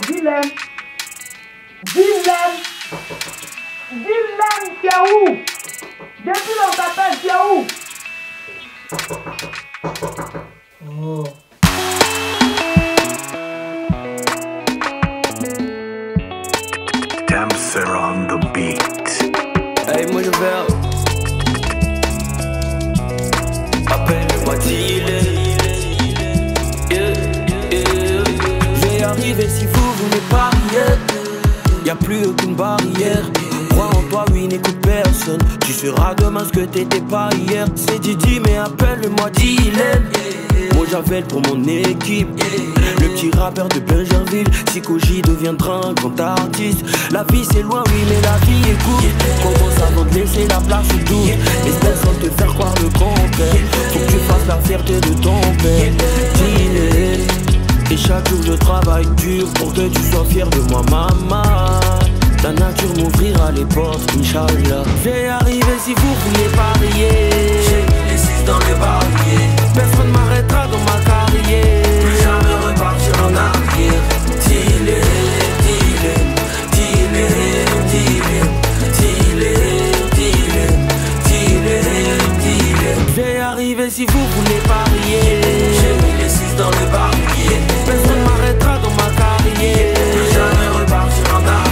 Dylan. Dylan. Dylan, tu es où? Depuis on t'appelle, tu es où? Oh. Damser on the beat. Hey, moi je vais. Appelle-moi Dylan. Je vais arriver si vous voulez parier. Y'a plus aucune barrière. Crois en toi, oui, n'écoute personne. Tu seras demain ce que t'étais pas hier. C'est Didi, mais appelle-moi Dylan. Moi j'appelle pour mon équipe. Le petit rappeur de Benjerville. Psycho J deviendra un grand artiste. La vie c'est loin, oui, mais la vie est courte. Commence avant de laisser la place au doute. Espère sans te faire croire le contraire. Faut que tu fasses la fierté de ton père. Dylan. Et chaque jour je travaille dur pour que tu sois fier de moi, maman. La nature m'ouvrira les portes, Inch'Allah. Je vais arriver si vous voulez parier. J'ai mis les 6 dans le barillet. Personne m'arrêtera dans ma carrière. Plus jamais repartir en arrière. Dylan, Dylan, Dylan, Dylan, Dylan, Dylan, Dylan. Je vais arriver si vous voulez parier. J'ai mis les 6 dans le barillet. Personne m'arrêtera dans ma carrière. Plus jamais repartir en arrière.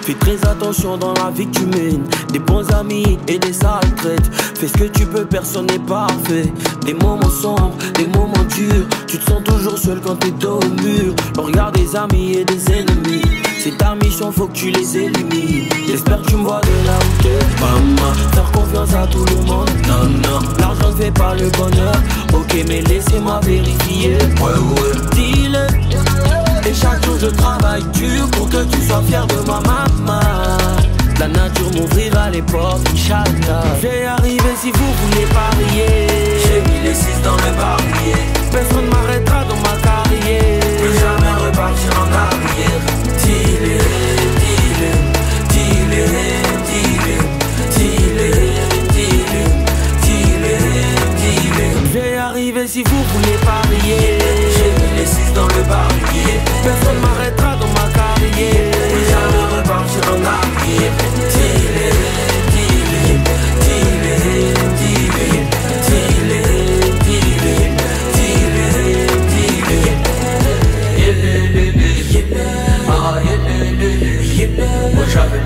Fais très attention dans la vie que tu mènes. Des bons amis et des sales traites. Fais ce que tu peux, personne n'est parfait. Des moments sombres, des moments durs. Tu te sens toujours seul quand t'es dos au mur. Le regard des amis et des ennemis. C'est ta mission, faut que tu les élimines. J'espère que tu me vois de là où t'es, maman. Faire confiance à tout le monde, non, non. L'argent ne fait pas le bonheur. Ok, mais laissez-moi vérifier. Ouais. Dis-le. Et chaque jour je travaille dur pour que tu sois fier de moi, maman. La nature m'ouvrira les portes, Inch'Allah. Je vais arriver si vous voulez parier. J'ai mis les 6 dans le barillet. Personne m'arrêtera dans ma carrière. Plus jamais repartir en arrière. Dylan, Dylan, Dylan, Dylan, Dylan, Dylan, Dylan. Je vais arriver si vous voulez parier. J'ai mis les 6 dans le barillet. Personne m'arrêtera dans ma carrière. Plus jamais repartir en arrière. Dylan, Dylan, Dylan, Dylan, Dylan, Dylan, moi j'appelle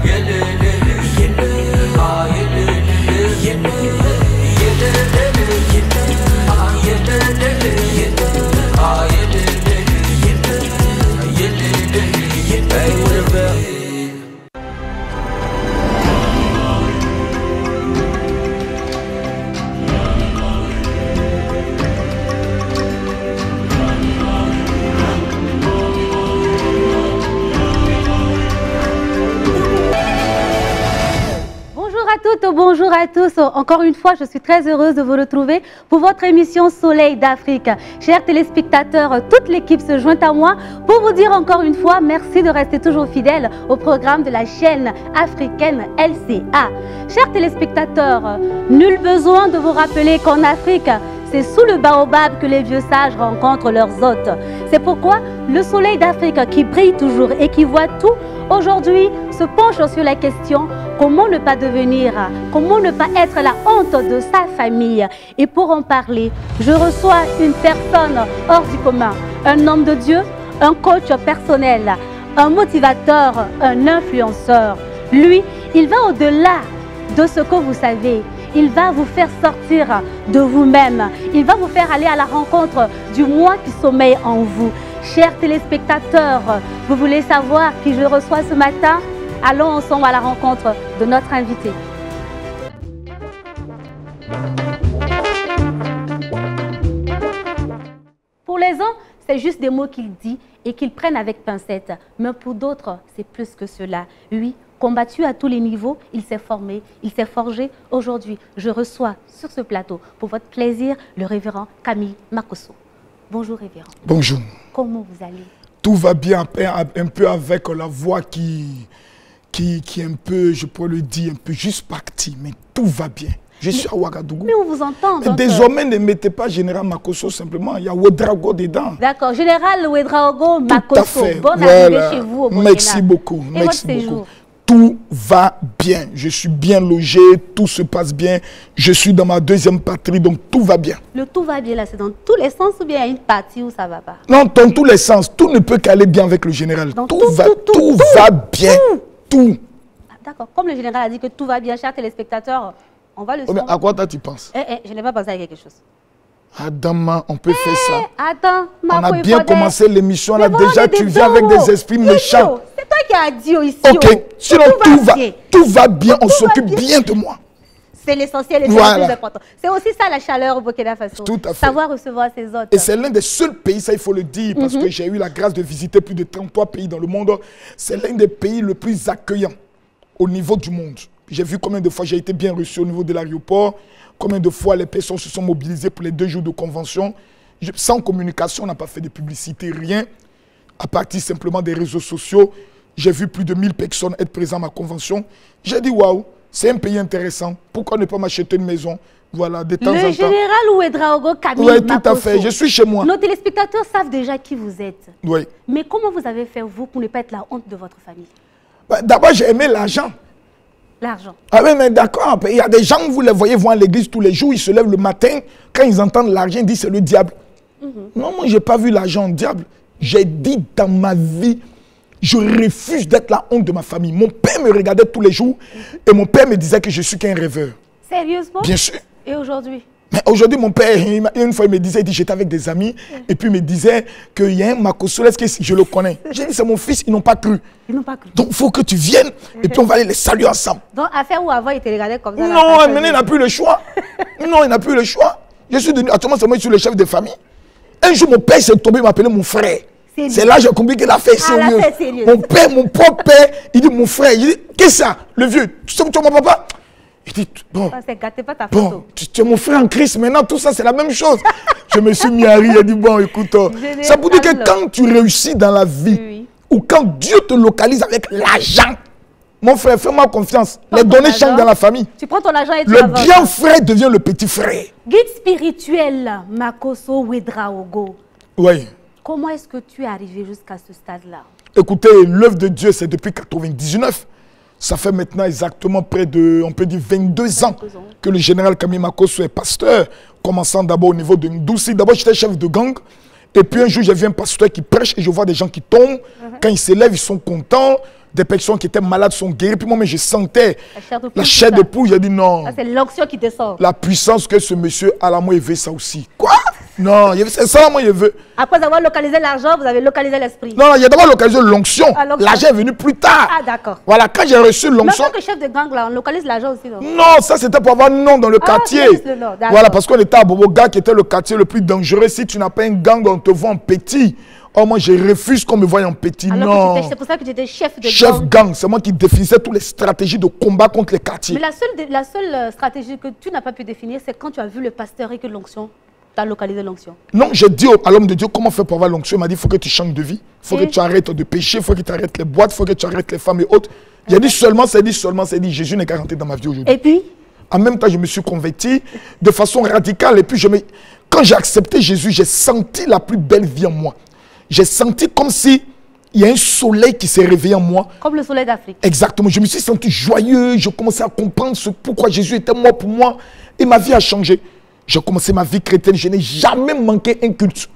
Bonjour à tous, encore une fois je suis très heureuse de vous retrouver pour votre émission Soleil d'Afrique. Chers téléspectateurs, toute l'équipe se joint à moi pour vous dire encore une fois merci de rester toujours fidèles au programme de la chaîne africaine LCA. Chers téléspectateurs, nul besoin de vous rappeler qu'en Afrique, c'est sous le baobab que les vieux sages rencontrent leurs hôtes. C'est pourquoi le Soleil d'Afrique qui brille toujours et qui voit tout, aujourd'hui se penche sur la question comment ne pas devenir, comment ne pas être la honte de sa famille. Et pour en parler, je reçois une personne hors du commun, un homme de Dieu, un coach personnel, un motivateur, un influenceur. Lui, il va au-delà de ce que vous savez. Il va vous faire sortir de vous-même. Il va vous faire aller à la rencontre du moi qui sommeille en vous. Chers téléspectateurs, vous voulez savoir qui je reçois ce matin? Allons ensemble à la rencontre de notre invité. Pour les uns, c'est juste des mots qu'il dit et qu'ils prennent avec pincette. Mais pour d'autres, c'est plus que cela. Oui, combattu à tous les niveaux, il s'est formé, il s'est forgé. Aujourd'hui, je reçois sur ce plateau, pour votre plaisir, le révérend Camille Makosso. Bonjour révérend. Bonjour. Comment vous allez? Tout va bien, un peu avec la voix qui qui est un peu, je pourrais le dire, un peu juste parti, mais tout va bien. Je suis à Ouagadougou. Mais on vous entend. Donc, désormais, ne mettez pas Général Makosso simplement, il y a Ouedraogo dedans. D'accord, Général Ouedraogo Tout à Makosso. fait. Bonne Voilà. arrivée chez vous au Burkina. Merci beaucoup. Et Merci votre beaucoup. séjour? Tout va bien. Je suis bien logé, tout se passe bien. Je suis dans ma deuxième patrie, donc tout va bien. Le tout va bien là, c'est dans tous les sens ou bien il y a une partie où ça va pas? Non, dans tous les sens, tout ne peut qu'aller bien avec le général. Donc, Tout tout va bien. Tout. Ah, d'accord, comme le général a dit que tout va bien, chers téléspectateurs, on va le Oh, mais suivre. à quoi toi tu penses? Je n'ai pas pensé à quelque chose. Adama, on peut faire ça. Attends, On a bien commencé l'émission là. Déjà, tu viens avec des esprits méchants. C'est toi qui as dit ici. Ok, sinon bien. tout va bien, on Tout va s'occupe bien. bien de moi. C'est l'essentiel et c'est Voilà. le plus important. C'est aussi ça la chaleur au Burkina Faso. Tout à fait. Savoir recevoir ses hôtes. Et c'est l'un des seuls pays, ça il faut le dire, parce que j'ai eu la grâce de visiter plus de 33 pays dans le monde. C'est l'un des pays le plus accueillants au niveau du monde. J'ai vu combien de fois j'ai été bien reçu au niveau de l'aéroport, combien de fois les personnes se sont mobilisées pour les 2 jours de convention. Sans communication, on n'a pas fait de publicité, rien. À partir simplement des réseaux sociaux, j'ai vu plus de 1000 personnes être présentes à ma convention. J'ai dit, waouh, c'est un pays intéressant. Pourquoi ne pas m'acheter une maison? Voilà, de temps en Le temps. général Ouedraogo Camille Oui, tout à Makosso. fait. Je suis chez moi. Nos téléspectateurs savent déjà qui vous êtes. Oui. Mais comment vous avez fait, vous, pour ne pas être la honte de votre famille? Bah, d'abord, j'ai aimé l'argent. L'argent. Ah oui, mais d'accord. Il y a des gens, vous les voyez, vont à l'église tous les jours, ils se lèvent le matin, quand ils entendent l'argent, ils disent c'est le diable. Non, moi, je n'ai pas vu l'argent, diable. J'ai dit dans ma vie, je refuse d'être la honte de ma famille. Mon père me regardait tous les jours et mon père me disait que je suis qu'un rêveur. Sérieusement? Bien sûr. Et aujourd'hui? Mais aujourd'hui, mon père, une fois, il me disait, j'étais avec des amis, et puis il me disait qu'il y a un Makosso, est-ce que je le connais? J'ai dit, c'est mon fils, ils n'ont pas cru. Ils n'ont pas cru. Donc, il faut que tu viennes, et puis on va aller les saluer ensemble. Donc, à faire ou avant, ils te regardaient comme ça? Non, maintenant, il n'a plus le choix. Non, il n'a plus le choix. Je suis devenu, actuellement, c'est moi qui suis le chef de famille. Un jour, mon père s'est tombé, il m'appelait mon frère. C'est là que j'ai compris qu'il a fait sérieux. Mon père, mon propre père, il dit, mon frère, il dit, qu'est-ce que c'est ça, le vieux? Tu sais, mon papa? Il dit, bon, pas ta photo. bon, tu es mon frère en Christ, maintenant tout ça c'est la même chose. Je me suis mis à rire, il a dit, bon, écoute, ça pour dire que quand tu réussis dans la vie, ou quand Dieu te localise avec l'argent, mon frère, fais-moi confiance, les données changent dans la famille. Tu prends ton argent et tu le avances. bien frère devient le petit frère. Guide spirituel, Makosso Ouedraogo. Oui. Comment est-ce que tu es arrivé jusqu'à ce stade-là? Écoutez, l'œuvre de Dieu, c'est depuis 1999. Ça fait maintenant exactement près de, on peut dire 22 ans que le général Camille Makosso est pasteur, commençant d'abord au niveau de Ndouci. D'abord, j'étais chef de gang. Et puis un jour, j'ai vu un pasteur qui prêche et je vois des gens qui tombent. Quand ils s'élèvent, ils sont contents. Des personnes qui étaient malades sont guéries. Puis moi, je sentais la chair de poule. J'ai dit non. C'est l'onction qui descend. La puissance que ce monsieur a là, moi, il veut ça aussi. Quoi? Non, c'est ça, moi, il veut. Après avoir localisé l'argent, vous avez localisé l'esprit. Non, il y a d'abord localisé l'onction. L'argent est venu plus tard. Ah, d'accord. Voilà, quand j'ai reçu l'onction. Mais en tant que chef de gang, là, on localise l'argent aussi, non? Non, ça c'était pour avoir un nom dans le quartier. Voilà, parce qu'on était à Boboga, qui était le quartier le plus dangereux. Si tu n'as pas un gang, on te voit en petit. Oh, moi, je refuse qu'on me voie en petit. Alors non. C'est pour ça que tu étais chef de gang. Chef gang, c'est moi qui définissais toutes les stratégies de combat contre les quartiers. Mais la seule stratégie que tu n'as pas pu définir, c'est quand tu as vu le pasteur et que l'onction, tu as localisé l'onction. Non, j'ai dit à l'homme de Dieu comment faire pour avoir l'onction. Il m'a dit, il faut que tu changes de vie. Il faut que tu arrêtes de pécher. Il faut que tu arrêtes les boîtes. Il faut que tu arrêtes les femmes et autres. J'ai dit seulement, c'est dit, Jésus n'est qu'à rentrer dans ma vie aujourd'hui. Et puis en même temps, je me suis converti de façon radicale. Et puis, quand j'ai accepté Jésus, j'ai senti la plus belle vie en moi. J'ai senti comme si il y a un soleil qui s'est réveillé en moi. Comme le soleil d'Afrique. Exactement. Je me suis senti joyeux. Je commençais à comprendre pourquoi Jésus était mort pour moi. Et ma vie a changé. J'ai commencé ma vie chrétienne. Je n'ai jamais manqué un culte.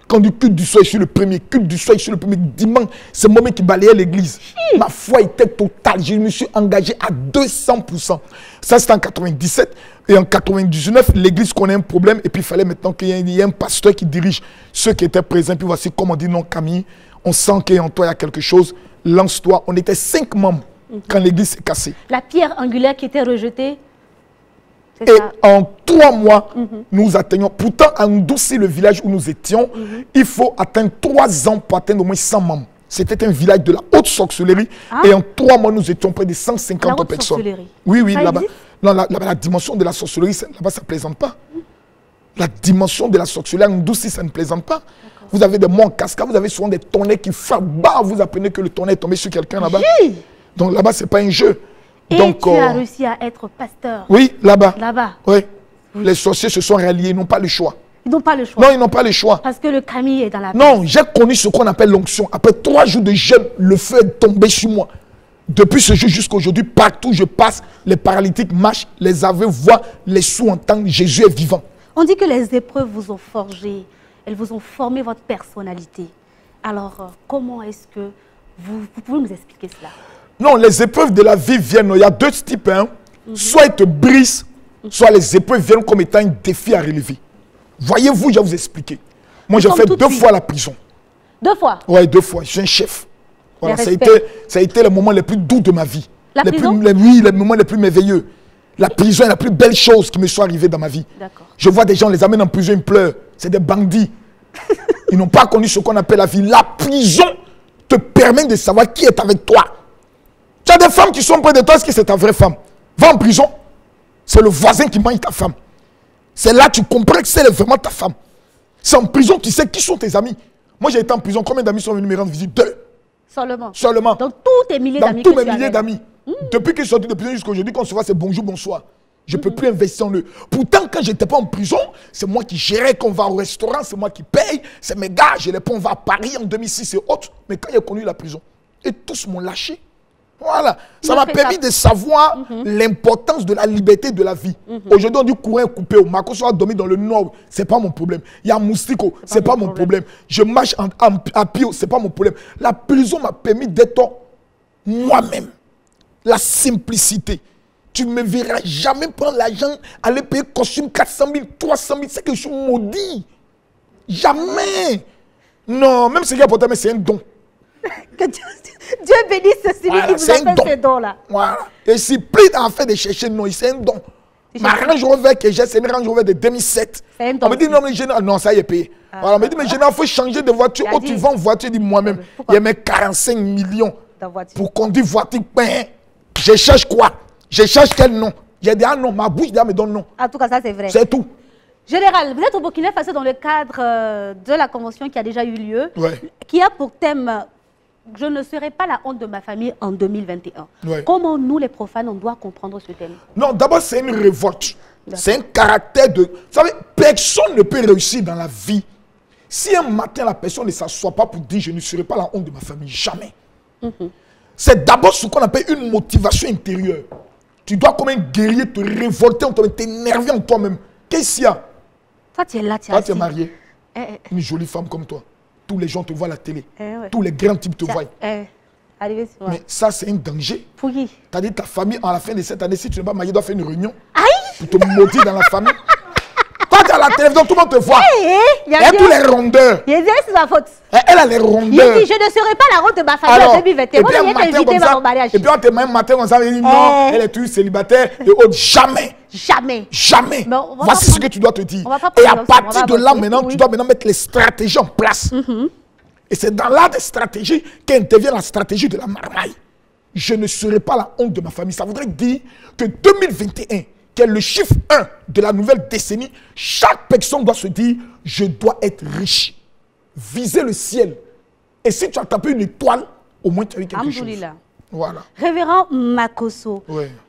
Quand du culte du soir, je suis le premier. Culte du soir, je suis le premier. Dimanche, c'est moi qui balayais l'église. Ma foi était totale. Je me suis engagé à 200%. Ça, c'était en 97. Et en 99, l'église connaît un problème. Et puis, il fallait maintenant qu'il y ait un pasteur qui dirige ceux qui étaient présents. Puis voici comment on dit, non, Camille, on sent qu'en toi, il y a quelque chose. Lance-toi. On était 5 membres quand l'église s'est cassée. La pierre angulaire qui était rejetée. Et en 3 mois, nous atteignons. Pourtant, à Ndouci, le village où nous étions, il faut atteindre 3 ans pour atteindre au moins 100 membres. C'était un village de la haute sorcellerie. Et en 3 mois, nous étions près de 150 personnes. Oui, oui, là-bas. Non, la dimension de la sorcellerie, là-bas, ça ne plaisante pas. La dimension de la sorcellerie, en Ndouci, ça ne plaisante pas. Vous avez des monts en cascade, vous avez souvent des tonnerres qui frappent bas. Vous apprenez que le tonnerre est tombé sur quelqu'un là-bas. Donc là-bas, ce n'est pas un jeu. Et donc, tu as réussi à être pasteur. Oui, là-bas. Là-bas. Oui. Les sorciers se sont ralliés, ils n'ont pas le choix. Ils n'ont pas le choix. Non, ils n'ont pas le choix. Parce que le Camille est dans la Non, j'ai connu ce qu'on appelle l'onction. Après 3 jours de jeûne, le feu est tombé sur moi. Depuis ce jour jusqu'à aujourd'hui, partout où je passe, les paralytiques marchent, les aveugles voient, les sourds entendent, Jésus est vivant. On dit que les épreuves vous ont forgé, elles vous ont formé votre personnalité. Alors, comment est-ce que vous pouvez nous expliquer cela? Non, les épreuves de la vie viennent, il y a 2 types. Hein. Soit ils te brisent, soit les épreuves viennent comme étant un défi à relever. Voyez-vous, je vais vous expliquer. Moi, j'ai fait 2 fois la prison. 2 fois? Oui, 2 fois. Je suis un chef. Voilà, ça a été le moment le plus doux de ma vie. La prison? Oui, les moments les plus merveilleux. La prison est la plus belle chose qui me soit arrivée dans ma vie. Je vois des gens, les amènent en prison, ils pleurent. C'est des bandits. Ils n'ont pas connu ce qu'on appelle la vie. La prison te permet de savoir qui est avec toi. Tu as des femmes qui sont près de toi, est-ce que c'est ta vraie femme? Va en prison, c'est le voisin qui mange ta femme. C'est là que tu comprends que c'est vraiment ta femme. C'est en prison que tu sais qui sont tes amis. Moi, j'ai été en prison. Combien d'amis sont venus me rendre visite? 2. Seulement. Dans tous tes milliers d'amis. Dans tous mes milliers d'amis. Depuis que je suis sorti de prison jusqu'à aujourd'hui, quand on se voit, c'est bonjour, bonsoir. Je ne peux plus investir en eux. Pourtant, quand je n'étais pas en prison, c'est moi qui gérais, qu'on va au restaurant, c'est moi qui paye. C'est mes gars, je les prends, on va à Paris en 2006 et autres. Mais quand j'ai connu la prison, et tous m'ont lâché. Voilà. Ça m'a permis de savoir l'importance de la liberté de la vie. Aujourd'hui, on dit courir coupé. Marco soit dormi dans le nord, ce n'est pas mon problème. Il y a Moustico, ce n'est pas mon problème. Je marche à pied, ce n'est pas mon problème. La prison m'a permis d'être moi-même. La simplicité. Tu ne me verras jamais prendre l'argent, aller payer costume 400 000, 300 000. C'est que je suis maudit. Jamais. Non, même ce qui est important, mais c'est un don. Que Dieu bénisse celui qui vous a fait ces dons-là. Voilà. Et si plus en fait de chercher, non, c'est un don. Ma Range Rover que j'ai, c'est une Range Rover de 2007. C'est un don. On me dit, non, mais non, ça y est payé. Voilà, on me dit, mais il faut changer de voiture. Oh, tu vends une voiture, dis moi-même. Il y a mes 45 millions pour conduire voiture. Je cherche quoi? Je cherche quel nom? J'ai dit, ah non, ma bouche me donne non. En tout cas, ça c'est vrai. C'est tout. Général, vous êtes au Burkina Faso dans le cadre de la convention qui a déjà eu lieu, qui a pour thème « Je ne serai pas la honte de ma famille en 2021 ». Comment nous, les profanes, on doit comprendre ce thème? Non, d'abord, c'est une révolte. C'est un caractère de... Vous savez, personne ne peut réussir dans la vie si un matin, la personne ne s'assoit pas pour dire « Je ne serai pas la honte de ma famille ». Jamais. C'est d'abord ce qu'on appelle une motivation intérieure. Tu dois comme un guerrier te révolter en toi-même, t'énerver en toi-même. Qu'est-ce qu'il y a? Toi, tu es là, tu es marié. Une jolie femme comme toi. Tous les gens te voient à la télé. Tous les grands types te voient. Mais ça, c'est un danger. Pour qui? Tu as dit ta famille, à la fin de cette année, si tu n'es pas marié, doit faire une réunion. Pour te maudire dans la famille. Toi, tu es à la télévision, tout le monde te voit. Elle a tous les rondeurs. C'est sa faute. Elle a les rondeurs. Il dit, je ne serai pas la honte de ma famille en 2021. Moi, je vais t'inviter à mon mariage. Et puis, on te met un matin, on s'est dit, non, elle est toujours célibataire. Et autres, jamais. Jamais. Jamais. Voici ce que tu dois te dire. Et à partir de là, maintenant, tu dois maintenant mettre les stratégies en place. Et c'est dans l'art des stratégies qu'intervient la stratégie de la marmaille. Je ne serai pas la honte de ma famille. Ça voudrait dire que 2021, qui est le chiffre 1 de la nouvelle décennie, chaque personne doit se dire, je dois être riche. Viser le ciel. Et si tu as tapé une étoile, au moins tu as eu quelque chose. Voilà. Révérend Makosso,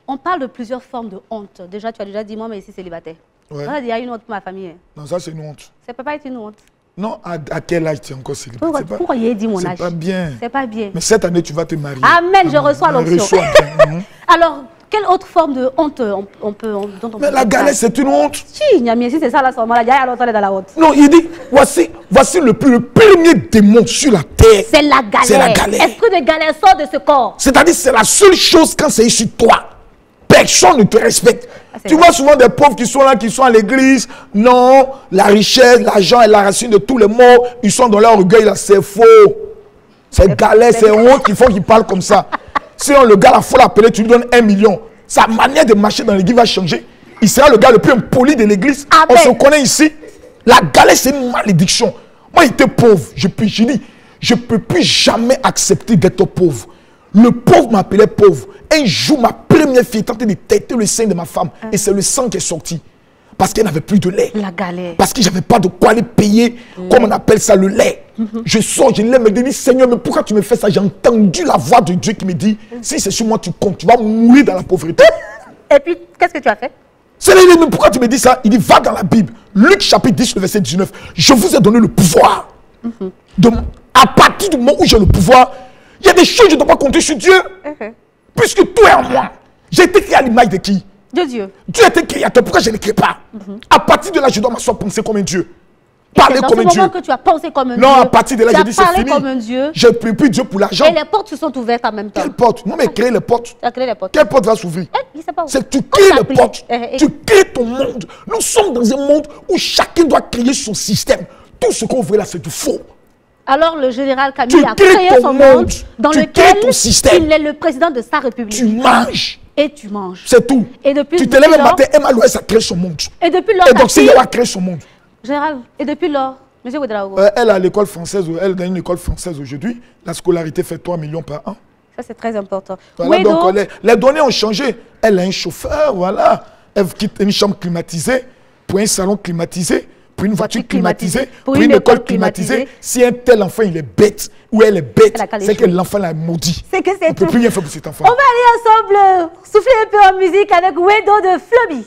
on parle de plusieurs formes de honte. Déjà, tu as déjà dit, moi, mais ici célibataire. On a dit, il y a une honte pour ma famille. Non, ça c'est une honte. Ça ne peut pas être une honte. Non, à quel âge tu es encore célibataire? Pourquoi il a dit mon âge? C'est pas bien. C'est pas bien. Mais cette année, tu vas te marier. Amen, je reçois l'option. Alors, quelle autre forme de honte dont on peut Mais la galère, c'est une honte. Si, Niamie, si c'est ça, là, il y a longtemps, on est dans la honte. Non, il dit, voici le premier démon sur la terre. C'est la galère. C'est la galère. Esprit de galère sort de ce corps. C'est-à-dire, c'est la seule chose quand c'est sur toi. Personne ne te respecte. Tu vois souvent des pauvres qui sont là, qui sont à l'église. Non, la richesse, l'argent est la racine de tous les maux. Ils sont dans leur orgueil, là, c'est faux. C'est galère, c'est honte qu'il faut qu'ils parlent comme ça. Sinon, le gars, il faut l'appeler, tu lui donnes 1 million. Sa manière de marcher dans l'église va changer. Il sera le gars le plus impoli de l'église. On se connaît ici. La galère, c'est une malédiction. Moi, j'étais pauvre. Je dis, je ne peux plus jamais accepter d'être pauvre. Le pauvre m'appelait pauvre. Un jour, ma première fille tentait de têter le sein de ma femme. Et c'est le sang qui est sorti. Parce qu'elle n'avait plus de lait. La galère. Parce que je n'avais pas de quoi aller payer, comme on appelle ça, le lait. Je sors, je lève, me dis, Seigneur, mais pourquoi tu me fais ça? J'ai entendu la voix de Dieu qui me dit, si c'est sur moi tu comptes, tu vas mourir dans la pauvreté. Et puis, qu'est-ce que tu as fait? Seigneur, mais pourquoi tu me dis ça? Il dit, va dans la Bible. Luc chapitre 10, le verset 19. Je vous ai donné le pouvoir. À partir du moment où j'ai le pouvoir, il y a des choses que je ne dois pas compter sur Dieu. Puisque tout est en moi. J'ai été créé à l'image de qui? De Dieu. Dieu a été créateur. Pourquoi je ne l'écris pas? À partir de là, je dois m'asseoir penser comme un Dieu. Parler comme un Dieu. Que tu as pensé comme un non, Dieu. À partir de là, j'ai dit c'est fini. Comme un Dieu. Je ne prie plus Dieu pour l'argent. Et les portes se sont ouvertes en même temps. Quelle porte? Non, mais créer les portes. Tu as créé les portes. Quelle porte va s'ouvrir? C'est que tu crées les portes. Tu crées ton monde. Nous sommes dans un monde où chacun doit créer son système. Tout ce qu'on veut là, c'est du faux. Alors le général Camille a créé son monde dans lequel il est le président de sa république. Tu manges. Et tu manges. C'est tout. Et depuis tu te lèves le matin, Emma Louès a créé son monde. Et depuis lors, et donc c'est elle a créé son monde. Général, et depuis lors, monsieur Ouedraogo. Elle a l'école française, elle a une école française aujourd'hui. La scolarité fait 3 millions par an. Ça c'est très important. Voilà, donc les données ont changé. Elle a un chauffeur, voilà. Elle quitte une chambre climatisée pour un salon climatisé. Pour une voiture climatisée, pour une école climatisée. Si un tel enfant il est bête ou elle est bête, c'est que l'enfant l'a maudit. C'est que c'est tout. On ne peut plus rien faire pour cet enfant. On va aller ensemble souffler un peu en musique avec Wedo de Floby.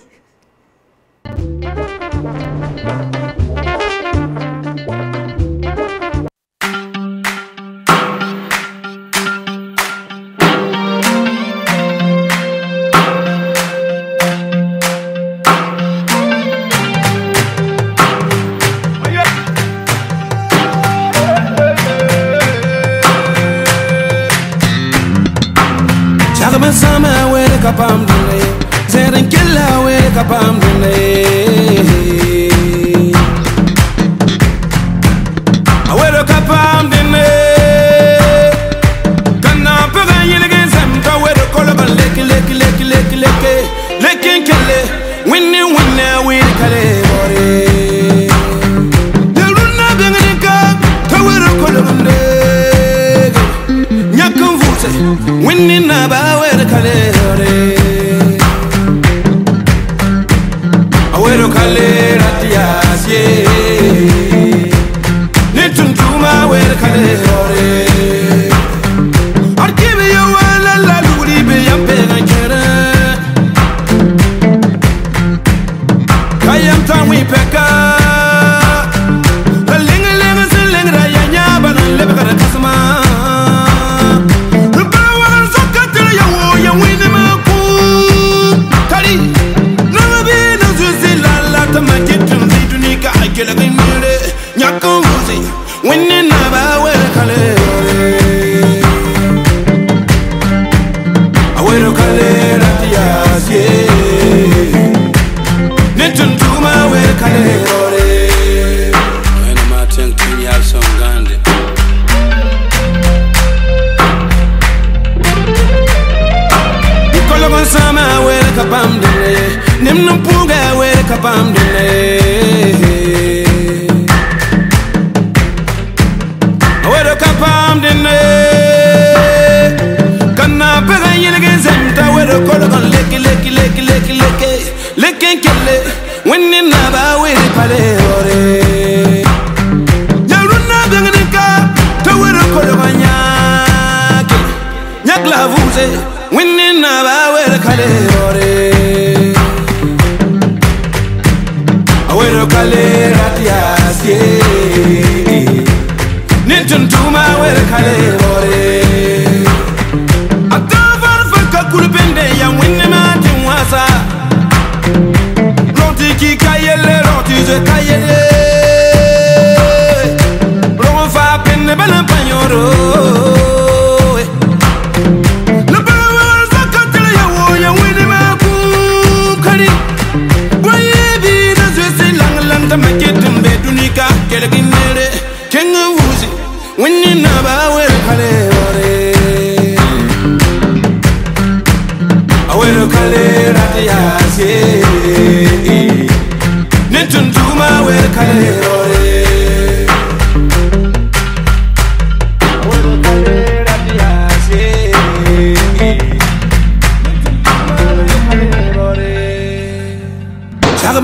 Sama we kapam dune, zeren killa we kapam dune. Awero kapam dune, kana pega yelege zamta wero koloba leki lekin kelle, winne we kale bore. Deluna benga ta wero koloba nyakam vute, winne na ba Awero kale ratiasye Nituntuma were kale ore Arkibe yo wala la luri be yampena kere Kayam tanwi peka Linga zilingra yanya banan lebekara kasama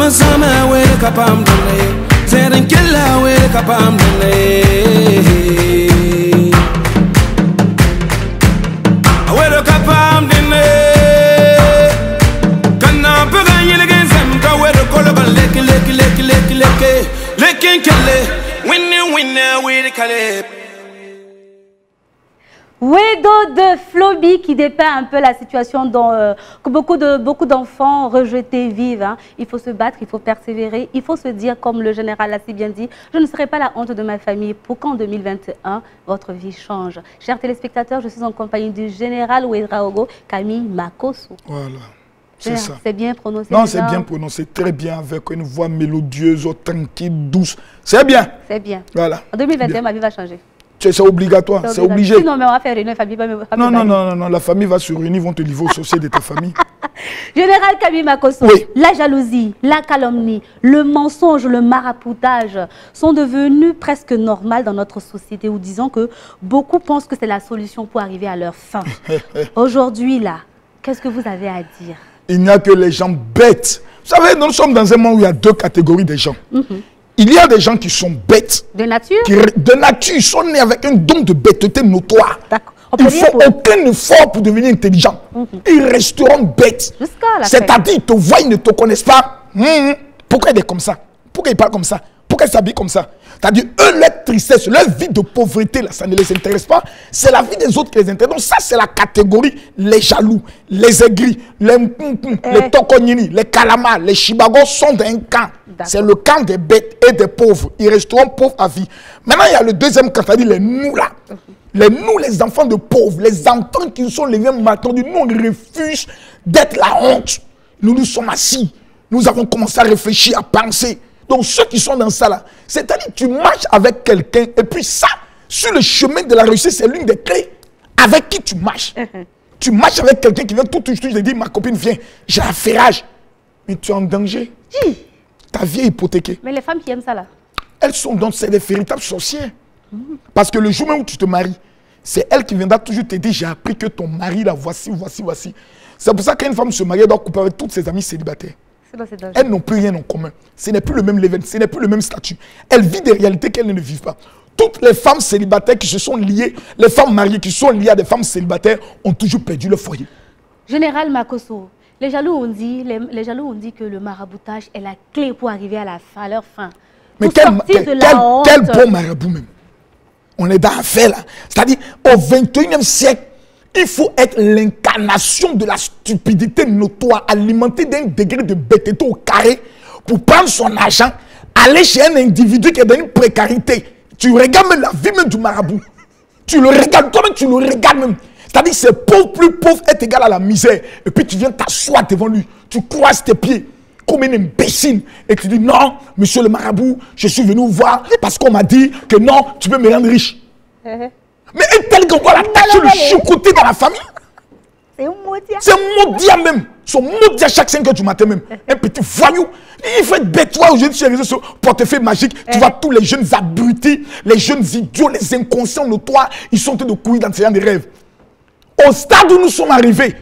Sama we kapam dune, zeren killa we kapam dune. marqué, les quinquelés, winner, oui, les calés. Wedo de Floby qui dépeint un peu la situation dont que beaucoup d'enfants rejetés vivent. Hein. Il faut se battre, il faut persévérer, il faut se dire, comme le général l'a si bien dit, je ne serai pas la honte de ma famille pour qu'en 2021, votre vie change. Chers téléspectateurs, je suis en compagnie du général Ouedraogo Camille Makosso. Voilà. C'est ça. C'est bien prononcé. Non, c'est bien prononcé, très bien, avec une voix mélodieuse, tranquille, douce. C'est bien. C'est bien. Voilà. En 2021, ma vie va changer. C'est obligatoire, c'est obligé. Sinon, mais on va faire réunion famille. Non, la famille va se réunir, vont te livrer au société de ta famille. Général Camille Makosso, oui. La jalousie, la calomnie, le mensonge, le maraboutage sont devenus presque normales dans notre société, où disons que beaucoup pensent que c'est la solution pour arriver à leur fin. Aujourd'hui, là, qu'est-ce que vous avez à dire? Il n'y a que les gens bêtes. Vous savez, nous sommes dans un monde où il y a deux catégories de gens. Il y a des gens qui sont bêtes. De nature? De nature, ils sont nés avec un don de bêteté notoire. Ils ne font aucun effort pour devenir intelligents. Ils resteront bêtes. C'est-à-dire, ils te voient, ils ne te connaissent pas. Pourquoi il est comme ça? Pourquoi il parle comme ça? Pourquoi il s'habille comme ça? C'est-à-dire, eux, leur tristesse, leur vie de pauvreté, là, ça ne les intéresse pas. C'est la vie des autres qui les intéresse. Donc ça, c'est la catégorie, les jaloux, les aigris, les tokonini, les calamars, les chibagos sont dans un camp. C'est le camp des bêtes et des pauvres. Ils resteront pauvres à vie. Maintenant, il y a le deuxième camp, c'est-à-dire les nous, là. Les enfants de pauvres, les enfants qui sont les mêmes matins, nous, on refuse d'être la honte. Nous sommes assis. Nous avons commencé à réfléchir, à penser. Donc ceux qui sont dans ça là, c'est-à-dire tu marches avec quelqu'un et puis ça, sur le chemin de la réussite, c'est l'une des clés. Avec qui tu marches? Tu marches avec quelqu'un qui vient tout de suite, je te dis, ma copine vient, j'ai un ferrage. Mais tu es en danger. Ta vie est hypothéquée. Mais les femmes qui aiment ça là? Elles sont donc, c'est des véritables sorcières. Parce que le jour même où tu te maries, c'est elle qui viendra toujours te dire, j'ai appris que ton mari là, voici. C'est pour ça qu'une femme se marie, elle doit couper avec toutes ses amies célibataires. Elles n'ont plus rien en commun. Ce n'est plus le même level, ce n'est plus le même statut. Elles vivent des réalités qu'elles ne vivent pas. Toutes les femmes célibataires qui se sont liées, les femmes mariées qui sont liées à des femmes célibataires ont toujours perdu leur foyer. Général Makosso, les jaloux ont dit que le maraboutage est la clé pour arriver à leur fin. Mais quel bon marabout même. On est dans l'affaire là. C'est-à-dire, au 21e siècle, il faut être l'incarnation de la stupidité notoire, alimentée d'un degré de bêteté au carré pour prendre son argent, aller chez un individu qui est dans une précarité. Tu regardes même la vie même du marabout. Tu le regardes, toi-même tu le regardes même. C'est-à-dire que c'est pauvre plus pauvre est égal à la misère. Et puis tu viens t'asseoir devant lui. Tu croises tes pieds comme un imbécile. Et tu dis non, monsieur le marabout, je suis venu vous voir parce qu'on m'a dit que non, tu peux me rendre riche. Mais un tel qu'on doit la tâcher le choucouter dans la famille. C'est un maudit. C'est un maudit même. Son maudit à chaque 5 heures du matin même. Un petit voyou. Il faut être bête. Toi, aujourd'hui, sur les réseaux sociaux, portefeuille magique, tu vois tous les jeunes abrutis, les jeunes idiots, les inconscients notoires, ils sont en train de courir dans ce genre de rêves. Au stade où nous sommes arrivés,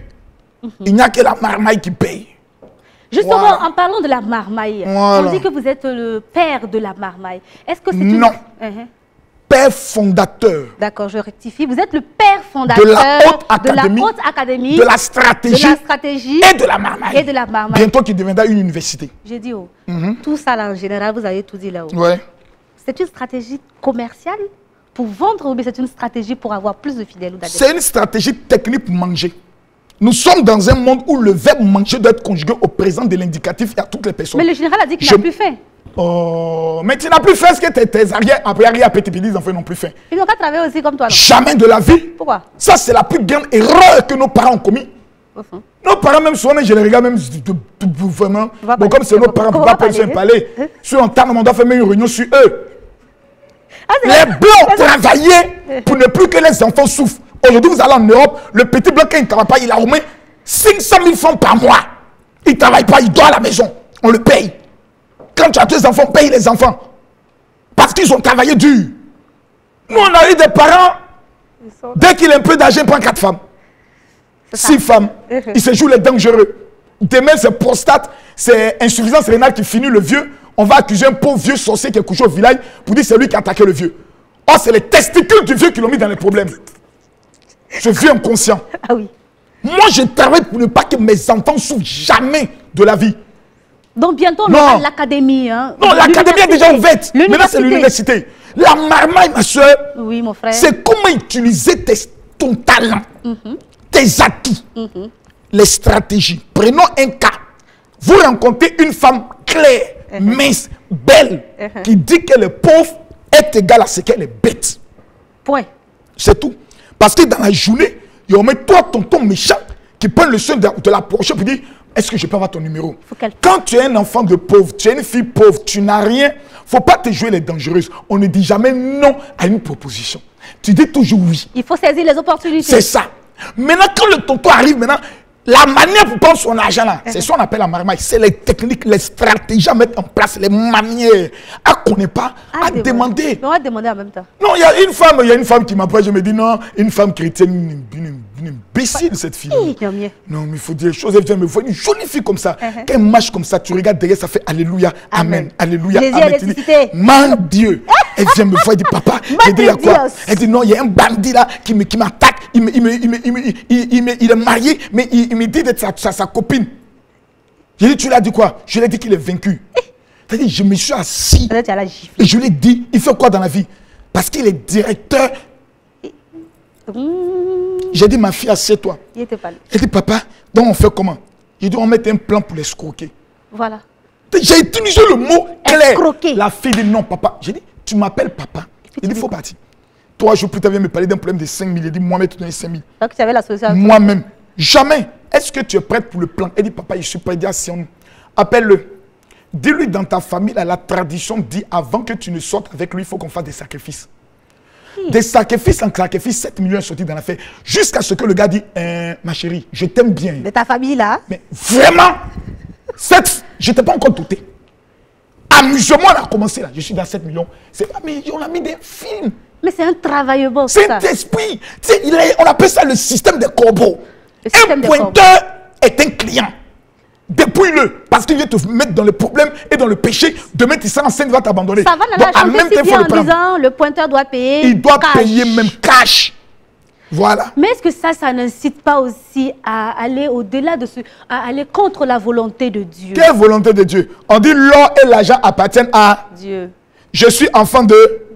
il n'y a que la marmaille qui paye. Justement, Voilà. en parlant de la marmaille, Voilà. on dit que vous êtes le père de la marmaille. Est-ce que c'est Non. Père fondateur. D'accord, je rectifie. Vous êtes le père fondateur De la haute académie, de la stratégie et de la marmaille. Bientôt qui deviendra une université. J'ai dit, tout ça là en général, vous avez tout dit là-haut. Ouais. C'est une stratégie commerciale pour vendre ou bien c'est une stratégie pour avoir plus de fidèles ou d'adeptes? C'est une stratégie technique pour manger. Nous sommes dans un monde où le verbe manger doit être conjugué au présent de l'indicatif et à toutes les personnes. Mais le général a dit qu'il n'a plus faim. Oh, mais tu n'as plus fait ce que tes arrières, les enfants n'ont plus fait. Ils n'ont qu'à travailler aussi comme toi, non? Jamais de la vie. Pourquoi? Ça, c'est la plus grande erreur que nos parents ont commis. Nos parents, même souvent, je les regarde même vraiment. Bon, comme c'est nos parents, on ne peut pas parler. Sur un temps, on doit faire une réunion sur eux. Les blancs travaillaient pour ne plus que les enfants souffrent. Aujourd'hui, vous allez en Europe, le petit blanc, quand il ne travaille pas, il a au moins 500 000 francs par mois. Il ne travaille pas, il dort à la maison. On le paye. Quand tu as 2 enfants, paye les enfants. Parce qu'ils ont travaillé dur. Nous, on a eu des parents, dès qu'il a un peu d'argent, il prend 4 femmes. 6 femmes. Il se joue les dangereux. Demain, c'est prostate, c'est insuffisance rénale qui finit le vieux. On va accuser un pauvre vieux sorcier qui est couché au village pour dire que c'est lui qui a attaqué le vieux. Or, c'est les testicules du vieux qui l'ont mis dans les problèmes. Je vis inconscient. Ah oui. Moi, je travaille pour ne pas que mes enfants souffrent jamais de la vie. Donc bientôt, on Non. aura l'académie. Hein. Non, l'académie est déjà ouverte. Maintenant, c'est l'université. La marmaille, ma soeur, Oui, mon frère. c'est comment utiliser ton talent, tes atouts, les stratégies. Prenons un cas. Vous rencontrez une femme claire, mince, belle, qui dit qu'elle est pauvre, est égale à ce qu'elle est bête. Point. C'est tout. Parce que dans la journée, il y a toi, tonton méchant, qui prend le soin de l'approcher et dit, est-ce que je peux avoir ton numéro? Quand tu es un enfant de pauvre, tu es une fille pauvre, tu n'as rien, il ne faut pas te jouer les dangereuses. On ne dit jamais non à une proposition. Tu dis toujours oui. Il faut saisir les opportunités. C'est ça. Maintenant, quand le tonton arrive, maintenant, la manière pour prendre son argent là, c'est ce qu'on appelle la marmaille. C'est les techniques, les stratégies à mettre en place, les manières. À connaît pas, à demander. On va demander en même temps. Non, il y a une femme qui m'approche, je me dis non, une femme chrétienne, une imbécile cette fille. Non, mais il faut dire les choses. Elle vient me voir, une jolie fille comme ça. Quand elle marche comme ça, tu regardes derrière, ça fait Alléluia, Amen, Alléluia, Amen. Tu dis, mon Dieu. Elle vient me voir, elle dit papa, elle dit il y a quoi? Elle dit non, il y a un bandit là qui m'attaque. Il est marié, mais il me dit d'être sa copine. Je lui ai dit, tu l'as dit quoi? Je lui ai dit qu'il est vaincu. C'est-à-dire, je me suis assis et je lui ai dit, il fait quoi dans la vie? Parce qu'il est directeur. J'ai dit, ma fille, assieds-toi. Elle dit, papa, donc on fait comment? J'ai dit, on met un plan pour l'escroquer. Voilà. J'ai utilisé le mot clair. Escroquer. La fille dit, non, papa. J'ai dit, tu m'appelles papa. Il dit, il faut partir. 3 jours plus tard, tu viens me parler d'un problème de 5 000. Il dit, moi-même, tu donnes 5 000. Donc, tu avais la solution. Moi-même. Jamais. Est-ce que tu es prête pour le plan? Elle dit, papa, je suis prêt. Appelle-le. Dis-lui dans ta famille, la tradition dit, avant que tu ne sortes avec lui, il faut qu'on fasse des sacrifices. Des sacrifices en sacrifice, 7 millions sont sortis dans l'affaire. Jusqu'à ce que le gars dit, ma chérie, je t'aime bien. De ta famille là? Mais vraiment, je ne t'ai pas encore douté. Amusement a commencé là. Je suis dans 7 millions. C'est pas, mais on a mis des films. Mais c'est un travail bon. C'est un esprit. On appelle ça le système des corbeaux. Un pointeur est un client. Dépouille-le. Parce qu'il vient te mettre dans le problème et dans le péché. Demain, tu seras enceinte, il va t'abandonner. Ça va, en même temps, en disant, le pointeur doit payer. Il doit payer même cash. Voilà. Mais est-ce que ça n'incite pas aussi à aller au-delà de à aller contre la volonté de Dieu? Quelle volonté de Dieu? On dit l'or et l'argent appartiennent à Dieu. Je suis enfant de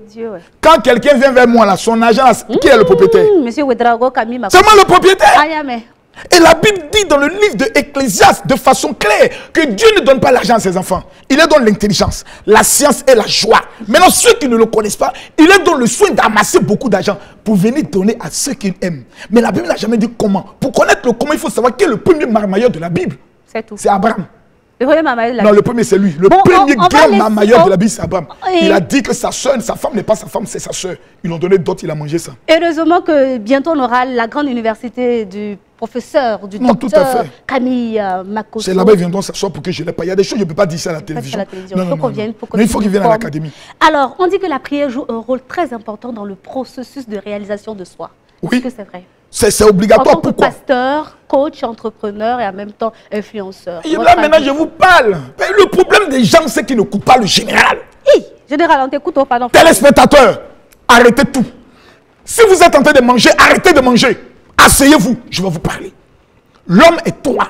Dieu. Ouais. Quand quelqu'un vient vers moi, là, son argent, qui est le propriétaire? Monsieur Ouedraogo Camille. C'est moi le propriétaire. mais... Et la Bible dit dans le livre de Ecclésiaste de façon claire que Dieu ne donne pas l'argent à ses enfants. Il leur donne l'intelligence, la science et la joie. Maintenant, ceux qui ne le connaissent pas, il leur donne le soin d'amasser beaucoup d'argent pour venir donner à ceux qu'ils aiment. Mais la Bible n'a jamais dit comment. Pour connaître le comment, il faut savoir qui est le premier marmailleur de la Bible. C'est tout. C'est Abraham. Le premier marmailleur de la Bible. Non, le premier c'est lui. Le premier grand marmailleur de la Bible, c'est Abraham. Il a dit que sa soeur, sa femme n'est pas sa femme, c'est sa soeur. Ils l'ont donné d'autres, il a mangé ça. Heureusement que bientôt on aura la grande université du professeur, du docteur Camille Makosso. C'est là-bas, ils viendront s'asseoir pour que je ne l'ai pas. Il y a des choses, je ne peux pas dire ça à la télévision. Il faut qu'ils viennent à l'académie. Alors, on dit que la prière joue un rôle très important dans le processus de réalisation de soi. Oui. Est-ce que c'est vrai? C'est obligatoire. En tant que pasteur, coach, entrepreneur et en même temps influenceur. Et là, maintenant, je vous parle. Le problème des gens, c'est qu'ils ne coupent pas le général. Général, on t'écoute, pardon. Téléspectateurs, arrêtez tout. Si vous êtes en train de manger, arrêtez de manger. Asseyez-vous, je vais vous parler. L'homme est toi.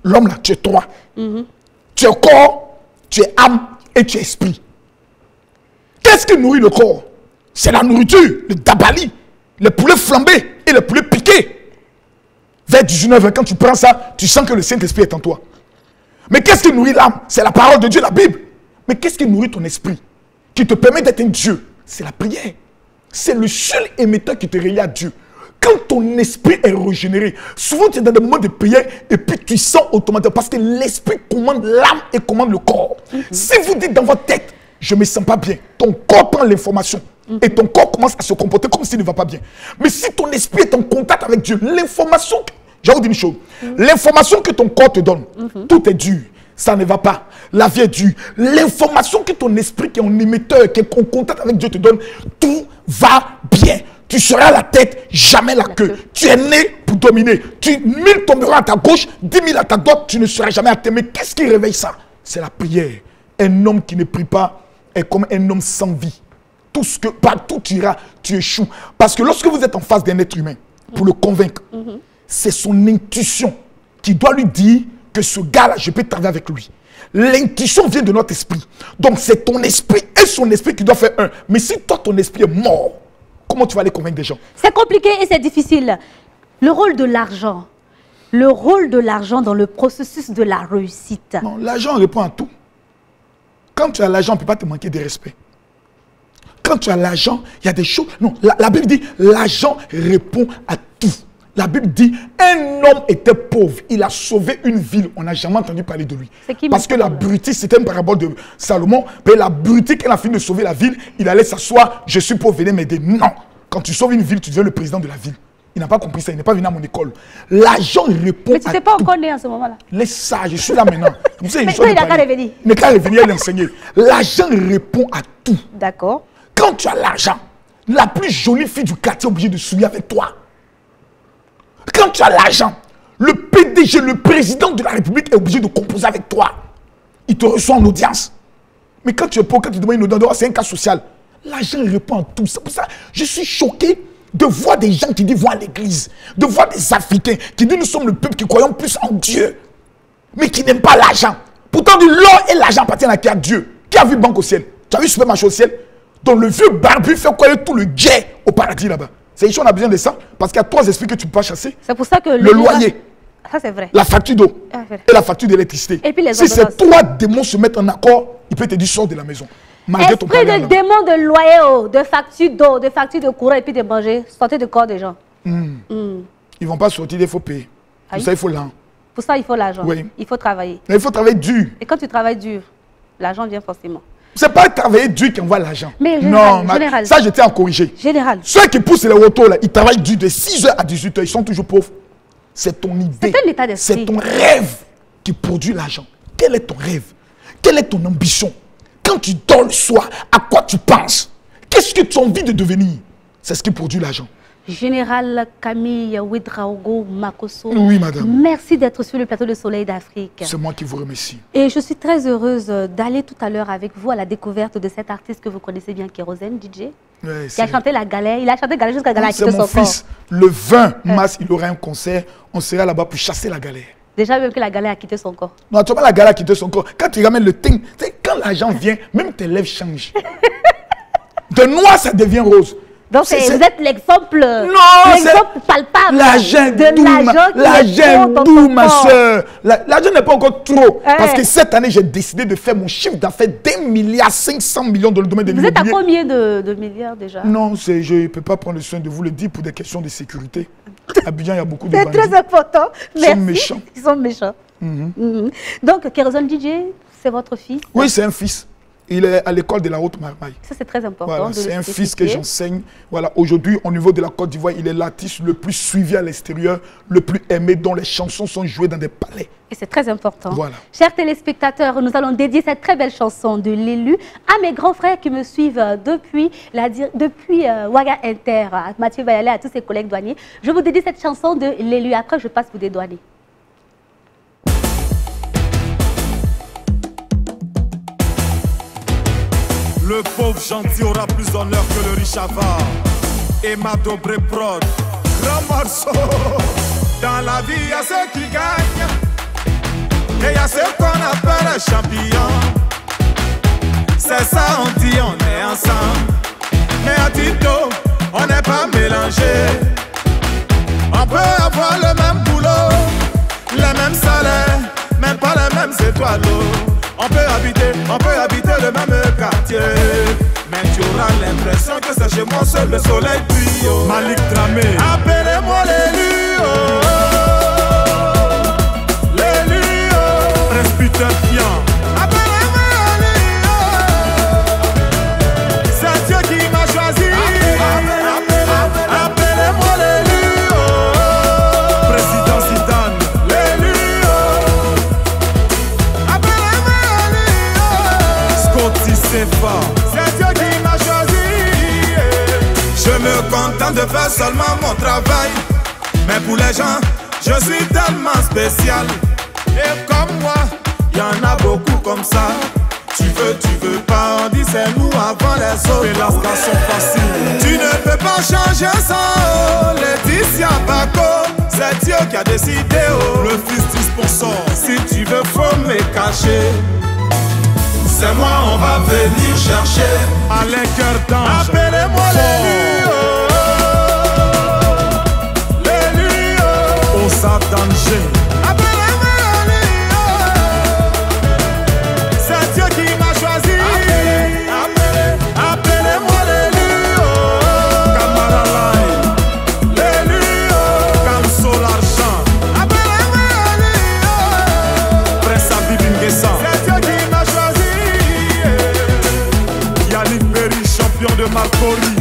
L'homme là, tu es toi. Tu es corps, tu es âme et tu es esprit. Qu'est-ce qui nourrit le corps? C'est la nourriture, le dabali, le poulet flambé et le poulet piqué. Vers 19h, quand tu prends ça, tu sens que le Saint-Esprit est en toi. Mais qu'est-ce qui nourrit l'âme? C'est la parole de Dieu, la Bible. Mais qu'est-ce qui nourrit ton esprit? Qui te permet d'être un Dieu? C'est la prière. C'est le seul émetteur qui te relie à Dieu. Quand ton esprit est régénéré, souvent tu es dans des moments de prière et puis tu sens automatiquement parce que l'esprit commande l'âme et commande le corps. Si vous dites dans votre tête, je ne me sens pas bien, ton corps prend l'information et ton corps commence à se comporter comme s'il ne va pas bien. Mais si ton esprit est en contact avec Dieu, l'information, je vais vous dire une chose, l'information que ton corps te donne, tout est dur. Ça ne va pas. La vie est dure. L'information que ton esprit, qui est en émetteur, qui est en contact avec Dieu te donne, tout va bien. Tu seras la tête, jamais la queue. Tu es né pour dominer. 1000 tomberont à ta gauche, 10 000 à ta droite, tu ne seras jamais à terre. Mais qu'est-ce qui réveille ça? C'est la prière. Un homme qui ne prie pas est comme un homme sans vie. Tout ce que, partout tu iras, tu échoues. Parce que lorsque vous êtes en face d'un être humain, pour le convaincre, c'est son intuition qui doit lui dire que ce gars-là, je peux travailler avec lui. L'intuition vient de notre esprit. Donc c'est ton esprit et son esprit qui doit faire un. Mais si toi, ton esprit est mort, comment tu vas aller convaincre des gens? C'est compliqué et c'est difficile. Le rôle de l'argent. Le rôle de l'argent dans le processus de la réussite. Non, l'argent répond à tout. Quand tu as l'argent, on ne peut pas te manquer de respect. Quand tu as l'argent, il y a des choses... Non, la Bible dit, l'argent répond à tout. La Bible dit, un homme était pauvre, il a sauvé une ville. On n'a jamais entendu parler de lui. Parce que la brutille, c'était une parabole de Salomon. Mais la brutille, quand il a fini de sauver la ville, il allait s'asseoir, je suis pauvre, venez m'aider. Non, quand tu sauves une ville, tu deviens le président de la ville. Il n'a pas compris ça, il n'est pas venu à mon école. L'argent répond à tout. Mais tu n'étais pas encore né à ce moment-là. Laisse ça, je suis là maintenant. Vous savez, mais il n'a qu'à revenir. Il n'a qu'à revenir et l'enseigner. L'argent répond à tout. D'accord. Quand tu as l'argent, la plus jolie fille du quartier est obligée de souiller avec toi. Quand tu as l'argent, le PDG, le président de la République est obligé de composer avec toi. Il te reçoit en audience. Mais quand tu es pauvre, quand tu demandes une audience, c'est un cas social. L'argent répond à tout. C'est pour ça que je suis choqué de voir des gens qui disent vont à l'église, de voir des Africains qui disent nous sommes le peuple qui croyons plus en Dieu, mais qui n'aiment pas l'argent. Pourtant, l'or et l'argent appartiennent à qui? À Dieu. Qui a vu banque au ciel? Tu as vu supermarché au ciel? Donc le vieux barbu fait croire tout le guet au paradis là-bas. C'est ici on a besoin de ça parce qu'il y a 3 esprits que tu ne peux pas chasser. C'est pour ça que le loyer, ça c'est vrai, la facture d'eau et la facture d'électricité. Et puis les si ces 3 démons se mettent en accord, il peut te dire sors de la maison. Esprit de démon de loyer, de facture d'eau, de facture de courant et puis de manger, sortez de corps des gens. Ils ne vont pas sortir, il faut payer. Pour ça, il faut l'argent. Pour ça, il faut l'argent. Oui. Il faut travailler. Mais il faut travailler dur. Et quand tu travailles dur, l'argent vient forcément. Ce n'est pas travailler dur qui envoie l'argent. Mais général, ça, je tiens à corriger. Général. Ceux qui poussent les autos, là, ils travaillent dur de 6h à 18h, ils sont toujours pauvres. C'est ton idée. C'est un état d'esprit. C'est ton rêve qui produit l'argent. Quel est ton rêve? Quelle est ton ambition? Quand tu dors le soir, à quoi tu penses? Qu'est-ce que tu as envie de devenir? C'est ce qui produit l'argent. Général Camille Ouedraogo Makosso. Oui, madame. Merci d'être sur le plateau de Soleil d'Afrique. C'est moi qui vous remercie. Et je suis très heureuse d'aller tout à l'heure avec vous à la découverte de cet artiste que vous connaissez bien, Kérosène, DJ. Ouais, qui a chanté la galère. Il a chanté galère jusqu'à galère. C'est mon fils. Le 20 mars, il aura un concert. On sera là-bas pour chasser la galère. Déjà même que la galère a quitté son corps. Non, tu vois la galère a quitté son corps. Quand tu ramènes le ting, quand l'argent vient, même tes lèvres changent. De noir, ça devient rose. Donc vous êtes l'exemple palpable l'argent de doux, ma soeur. L'argent n'est pas encore trop. Parce que cette année, j'ai décidé de faire mon chiffre d'affaires d'1,5 milliard dans le domaine de l'immobilier. Vous êtes à combien de milliards déjà? Non, je ne peux pas prendre le soin de vous le dire pour des questions de sécurité. À Abidjan, il y a beaucoup de bandits. C'est très important. Ils sont méchants. Ils sont méchants. Donc, Kérosène DJ, c'est votre fils? Oui, c'est un fils. Il est à l'école de la Haute-Marmaille. Ça, c'est très important. Voilà, c'est un fils que j'enseigne. Voilà, aujourd'hui, au niveau de la Côte d'Ivoire, il est l'artiste le plus suivi à l'extérieur, le plus aimé, dont les chansons sont jouées dans des palais. Et c'est très important. Voilà. Chers téléspectateurs, nous allons dédier cette très belle chanson de l'élu à mes grands frères qui me suivent depuis Ouaga Inter, à Mathieu Bayalé, à tous ses collègues douaniers. Je vous dédie cette chanson de l'élu. Après, je passe vous dédouaner. Le pauvre gentil aura plus d'honneur que le riche avare. Emma Dobré Prod, grand morceau. Dans la vie, il y a ceux qui gagnent et il y a ceux qu'on appelle les champions. C'est ça, on dit, on est ensemble. Mais à Tito, on n'est pas mélangés. On peut avoir le même boulot, les mêmes salaires, même pas les mêmes étoiles. On peut habiter le même quartier, mais tu auras l'impression que c'est chez moi seul le soleil brille. Malik Dramé, appelez-moi l'élu, l'élu, Prince Peter Pian. Appelez-moi l'élu, c'est Dieu qui m'a choisi. Appelez-moi l'élu, Président Zidane, l'élu. C'est Dieu qui m'a choisi. Je me contente de faire seulement mon travail. Mais pour les gens, je suis tellement spécial. Et comme moi, il y en a beaucoup comme ça. Tu veux pas, on dit c'est nous avant les autres. Et la station facile. Tu ne peux pas changer sans Laetitia Bako. C'est Dieu qui a décidé, oh. Le fils du sponsor. Si tu veux, faut me cacher. C'est moi, on va venir chercher. À les cœurs d'ange. Appelez-moi l'élu, oh. L'élu, oh. Au danger. Appelez-moi l'élu, oh. C'est Dieu qui m'a choisi. Appelez-moi l'élu, oh. Camarade, l'élu, oh. Kamso l'argent. Appelez-moi l'élu, oh. Prince Abib Nguessa. C'est Dieu qui m'a choisi. Yannick Berry, champion de Marcori.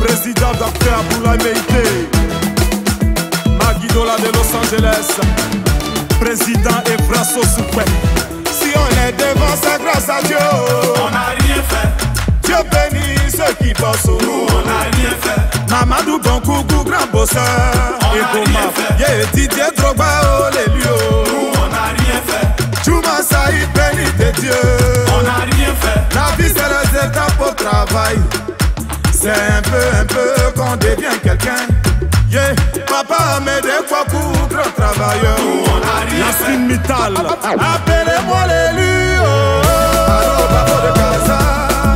Président Dr. Aboulaye Meïté. Maguidola de Los Angeles. Président Evrasso Soupé. Si on est devant, c'est grâce à Dieu. On n'a rien fait. Dieu bénit ceux qui bossent. Nous, on n'a rien fait. Mamadou Bonkoukou, grand bosseur. On n'a rien fait. Yeah, Didier Drogba, oh les lieux. Nous, on n'a rien fait. Juma Saïd, béni de Dieu. On n'a rien fait. La vie, c'est les étapes au travail. C'est un peu qu'on devient quelqu'un. Yeah, papa m'aide quoi pour grand travailleur. Nous, on n'a rien fait. Yassine Mittal. Appelez-moi l'élu, oh. Allô, Babo de Casa.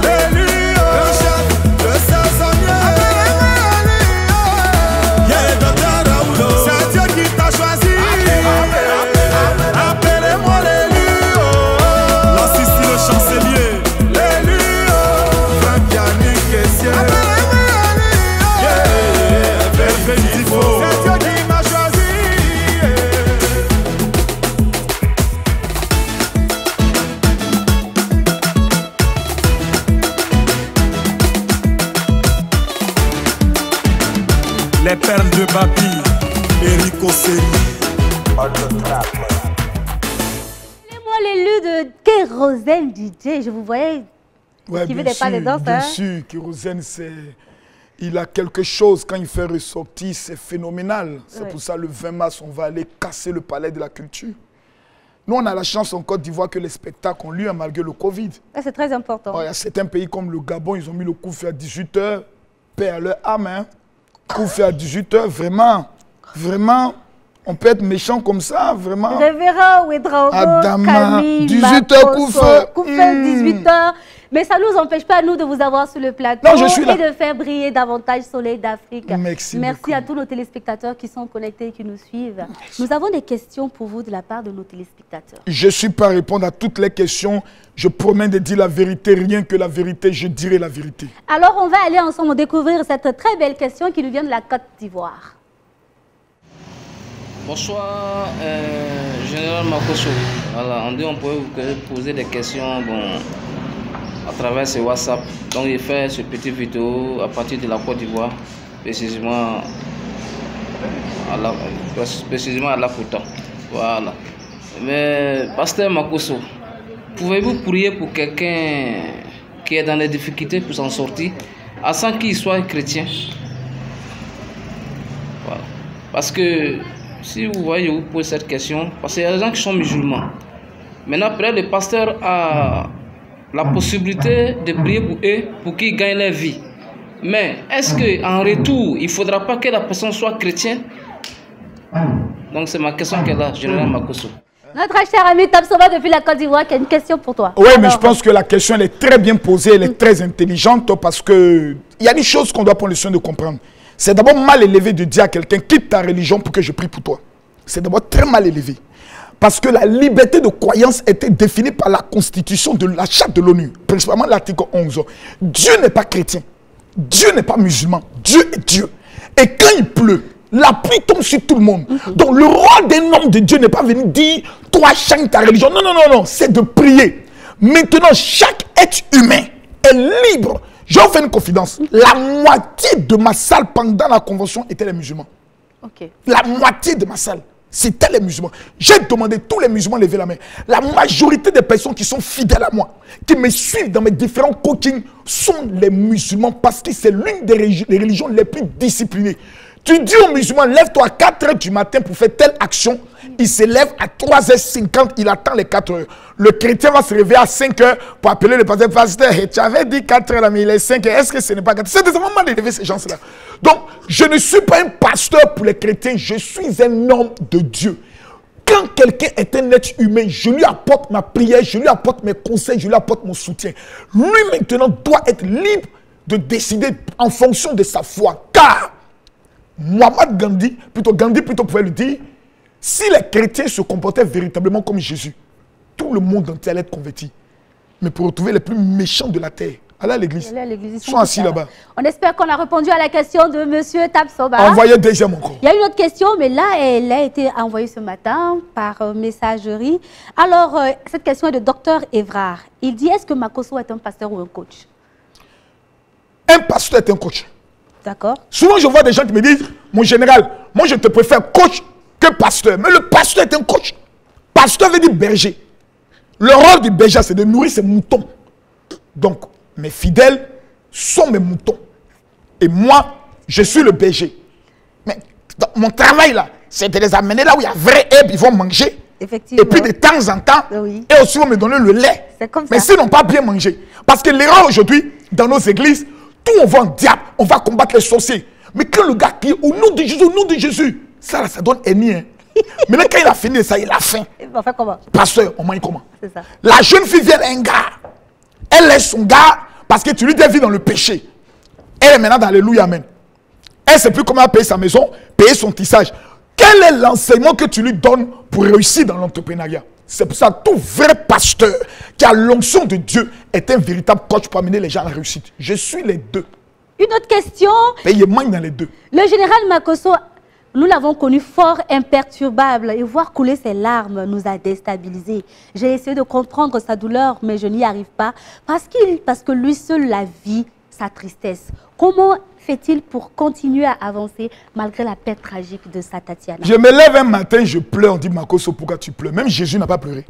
L'élu, oh. Le chef, le saisonnier. Appelez-moi l'élu, oh. Yeah, Dr. Raoul. C'est Dieu qui t'a choisi. Appelez-moi l'élu, oh. L'assisté le chancelier. L'élu, oh. Franck Yannick Kessier. C'est Dieu qui m'a choisi. Les perles de Babi, Eric Osseri. Appelez-moi l'élu de Kérosène DJ. Je vous voyais qui veut des pas de danse. Bien sûr, Kérosène, il a quelque chose, quand il fait ressortir, c'est phénoménal. C'est pour ça, le 20 mars, on va aller casser le palais de la culture. Nous, on a la chance en Côte d'Ivoire que les spectacles ont lieu malgré le Covid. C'est très important. Il y a certains pays comme le Gabon, ils ont mis le coup-feu à 18h. Paix à leur âme, hein. Coup-feu à 18h, vraiment, on peut être méchant comme ça, vraiment. Révérend Ouedraogo, Camille, 18h, coup-feu. Coup-feu, 18h. Mais ça ne nous empêche pas, nous, de vous avoir sur le plateau et de faire briller davantage Soleil d'Afrique. Merci à tous nos téléspectateurs qui sont connectés et qui nous suivent. Nous avons des questions pour vous de la part de nos téléspectateurs. Je ne suis pas à répondre à toutes les questions. Je promets de dire la vérité, rien que la vérité, je dirai la vérité. Alors, on va aller ensemble découvrir cette très belle question qui nous vient de la Côte d'Ivoire. Bonsoir, Général Makosso. Voilà, on peut vous poser des questions à travers ce WhatsApp. Donc, j'ai fait ce petit vidéo à partir de la Côte d'Ivoire, précisément à la Fouta. Voilà. Mais, Pasteur Makosso, pouvez-vous prier pour quelqu'un qui est dans les difficultés pour s'en sortir, sans qu'il soit chrétien? Voilà. Parce que, si vous voyez, je vous pose cette question, parce qu'il y a des gens qui sont musulmans. Maintenant, après, le pasteur a la possibilité de prier pour eux, pour qu'ils gagnent leur vie. Mais est-ce qu'en retour, il ne faudra pas que la personne soit chrétienne? Donc c'est ma question qu'elle a, Général Makosso. Notre cher ami Tapsova depuis la Côte d'Ivoire qui a une question pour toi. Oui, mais je pense que la question elle est très bien posée, elle est très intelligente parce qu'il y a des choses qu'on doit prendre le soin de comprendre. C'est d'abord mal élevé de dire à quelqu'un quitte ta religion pour que je prie pour toi. C'est d'abord très mal élevé. Parce que la liberté de croyance était définie par la constitution de la charte de l'ONU, principalement l'article 11. Dieu n'est pas chrétien, Dieu n'est pas musulman, Dieu est Dieu. Et quand il pleut, la pluie tombe sur tout le monde. Donc le roi des noms de Dieu n'est pas venu dire « toi change ta religion ». Non, non, non, non, c'est de prier. Maintenant, chaque être humain est libre. Je vous fais une confidence. La moitié de ma salle pendant la convention était les musulmans. La moitié de ma salle. C'était les musulmans. J'ai demandé tous les musulmans de lever la main. La majorité des personnes qui sont fidèles à moi, qui me suivent dans mes différents coachings, sont les musulmans parce que c'est l'une des religions les plus disciplinées. Tu dis aux musulmans, lève-toi à 4 h du matin pour faire telle action. Il se lève à 3 h 50, il attend les 4 h. Le chrétien va se réveiller à 5 h pour appeler le pasteur. Pasteur, tu avais dit 4 h là, mais il est 5 h. Est-ce que ce n'est pas 4 h? C'est des moments d'élever ces gens-là. Donc, je ne suis pas un pasteur pour les chrétiens, je suis un homme de Dieu. Quand quelqu'un est un être humain, je lui apporte ma prière, je lui apporte mes conseils, je lui apporte mon soutien. Lui maintenant doit être libre de décider en fonction de sa foi. Car Mohamed Gandhi pouvait lui dire, si les chrétiens se comportaient véritablement comme Jésus, tout le monde entier allait être converti. Mais pour retrouver les plus méchants de la terre, allez à l'église. Ils sont assis là-bas. On espère qu'on a répondu à la question de M. Tabsoba. Envoyez deuxième encore. Il y a une autre question, mais là, elle a été envoyée ce matin par messagerie. Alors, cette question est de Dr Évrard. Il dit, est-ce que Makosso est un pasteur ou un coach? Un pasteur est un coach. D'accord. Souvent, je vois des gens qui me disent, mon général, moi je te préfère coach que pasteur. Mais le pasteur est un coach. Pasteur veut dire berger. Le rôle du berger, c'est de nourrir ses moutons. Donc, mes fidèles sont mes moutons. Et moi, je suis le berger. Mais mon travail là, c'est de les amener là où il y a vrai herbe, ils vont manger. Effectivement. Et puis de temps en temps, oui. Et aussi ils vont me donner le lait. C'est comme ça. Mais s'ils n'ont pas bien mangé. Parce que l'erreur aujourd'hui, dans nos églises, tout on va en diable, on va combattre les sorciers. Mais quand le gars crie au nom de Jésus, ça donne ennemi. Hein. Mais là, quand il a fini ça, il a faim. On fait comment? Pasteur, on mange comment? C'est ça. La jeune fille vient d'un gars. Elle laisse son gars parce que tu lui dis vivre dans le péché. Elle est maintenant dans l'Alléluia, amen. Elle ne sait plus comment payer sa maison, payer son tissage. Quel est l'enseignement que tu lui donnes pour réussir dans l'entrepreneuriat? C'est pour ça que tout vrai pasteur qui a l'onction de Dieu est un véritable coach pour amener les gens à la réussite. Je suis les deux. Une autre question. Payez moins dans les deux. Le général Makosso, nous l'avons connu fort imperturbable et voir couler ses larmes nous a déstabilisés. J'ai essayé de comprendre sa douleur, mais je n'y arrive pas parce que lui seul la vit, sa tristesse. Comment fait-il pour continuer à avancer malgré la perte tragique de sa Tatiana? Je me lève un matin, je pleure, on dit Makosso, pourquoi tu pleures? Même Jésus n'a pas pleuré.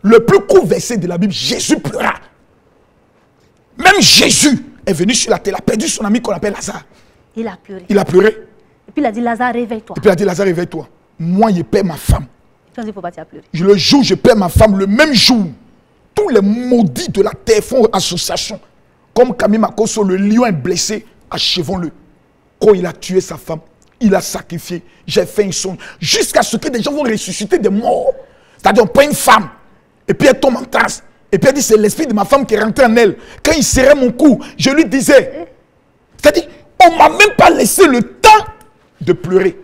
Le plus court verset de la Bible, Jésus pleura. Même Jésus est venu sur la terre, il a perdu son ami qu'on appelle Lazare. Il a pleuré. Il a pleuré. Et puis il a dit, Lazare, réveille-toi. Et puis il a dit, Lazare, réveille-toi. Moi, je perds ma femme. Tu as dit, faut pas, tu as pleuré. Le jour où je perds ma femme, le même jour, tous les maudits de la terre font association. Comme Camille Makosso, le lion est blessé, achevons-le. Quand il a tué sa femme, il a sacrifié. J'ai fait un songe. Jusqu'à ce que des gens vont ressusciter des morts. C'est-à-dire, on prend une femme, et puis elle tombe en transe. Et puis elle dit, c'est l'esprit de ma femme qui est rentré en elle. Quand il serrait mon cou, je lui disais, c'est-à-dire, on ne m'a même pas laissé le temps de pleurer.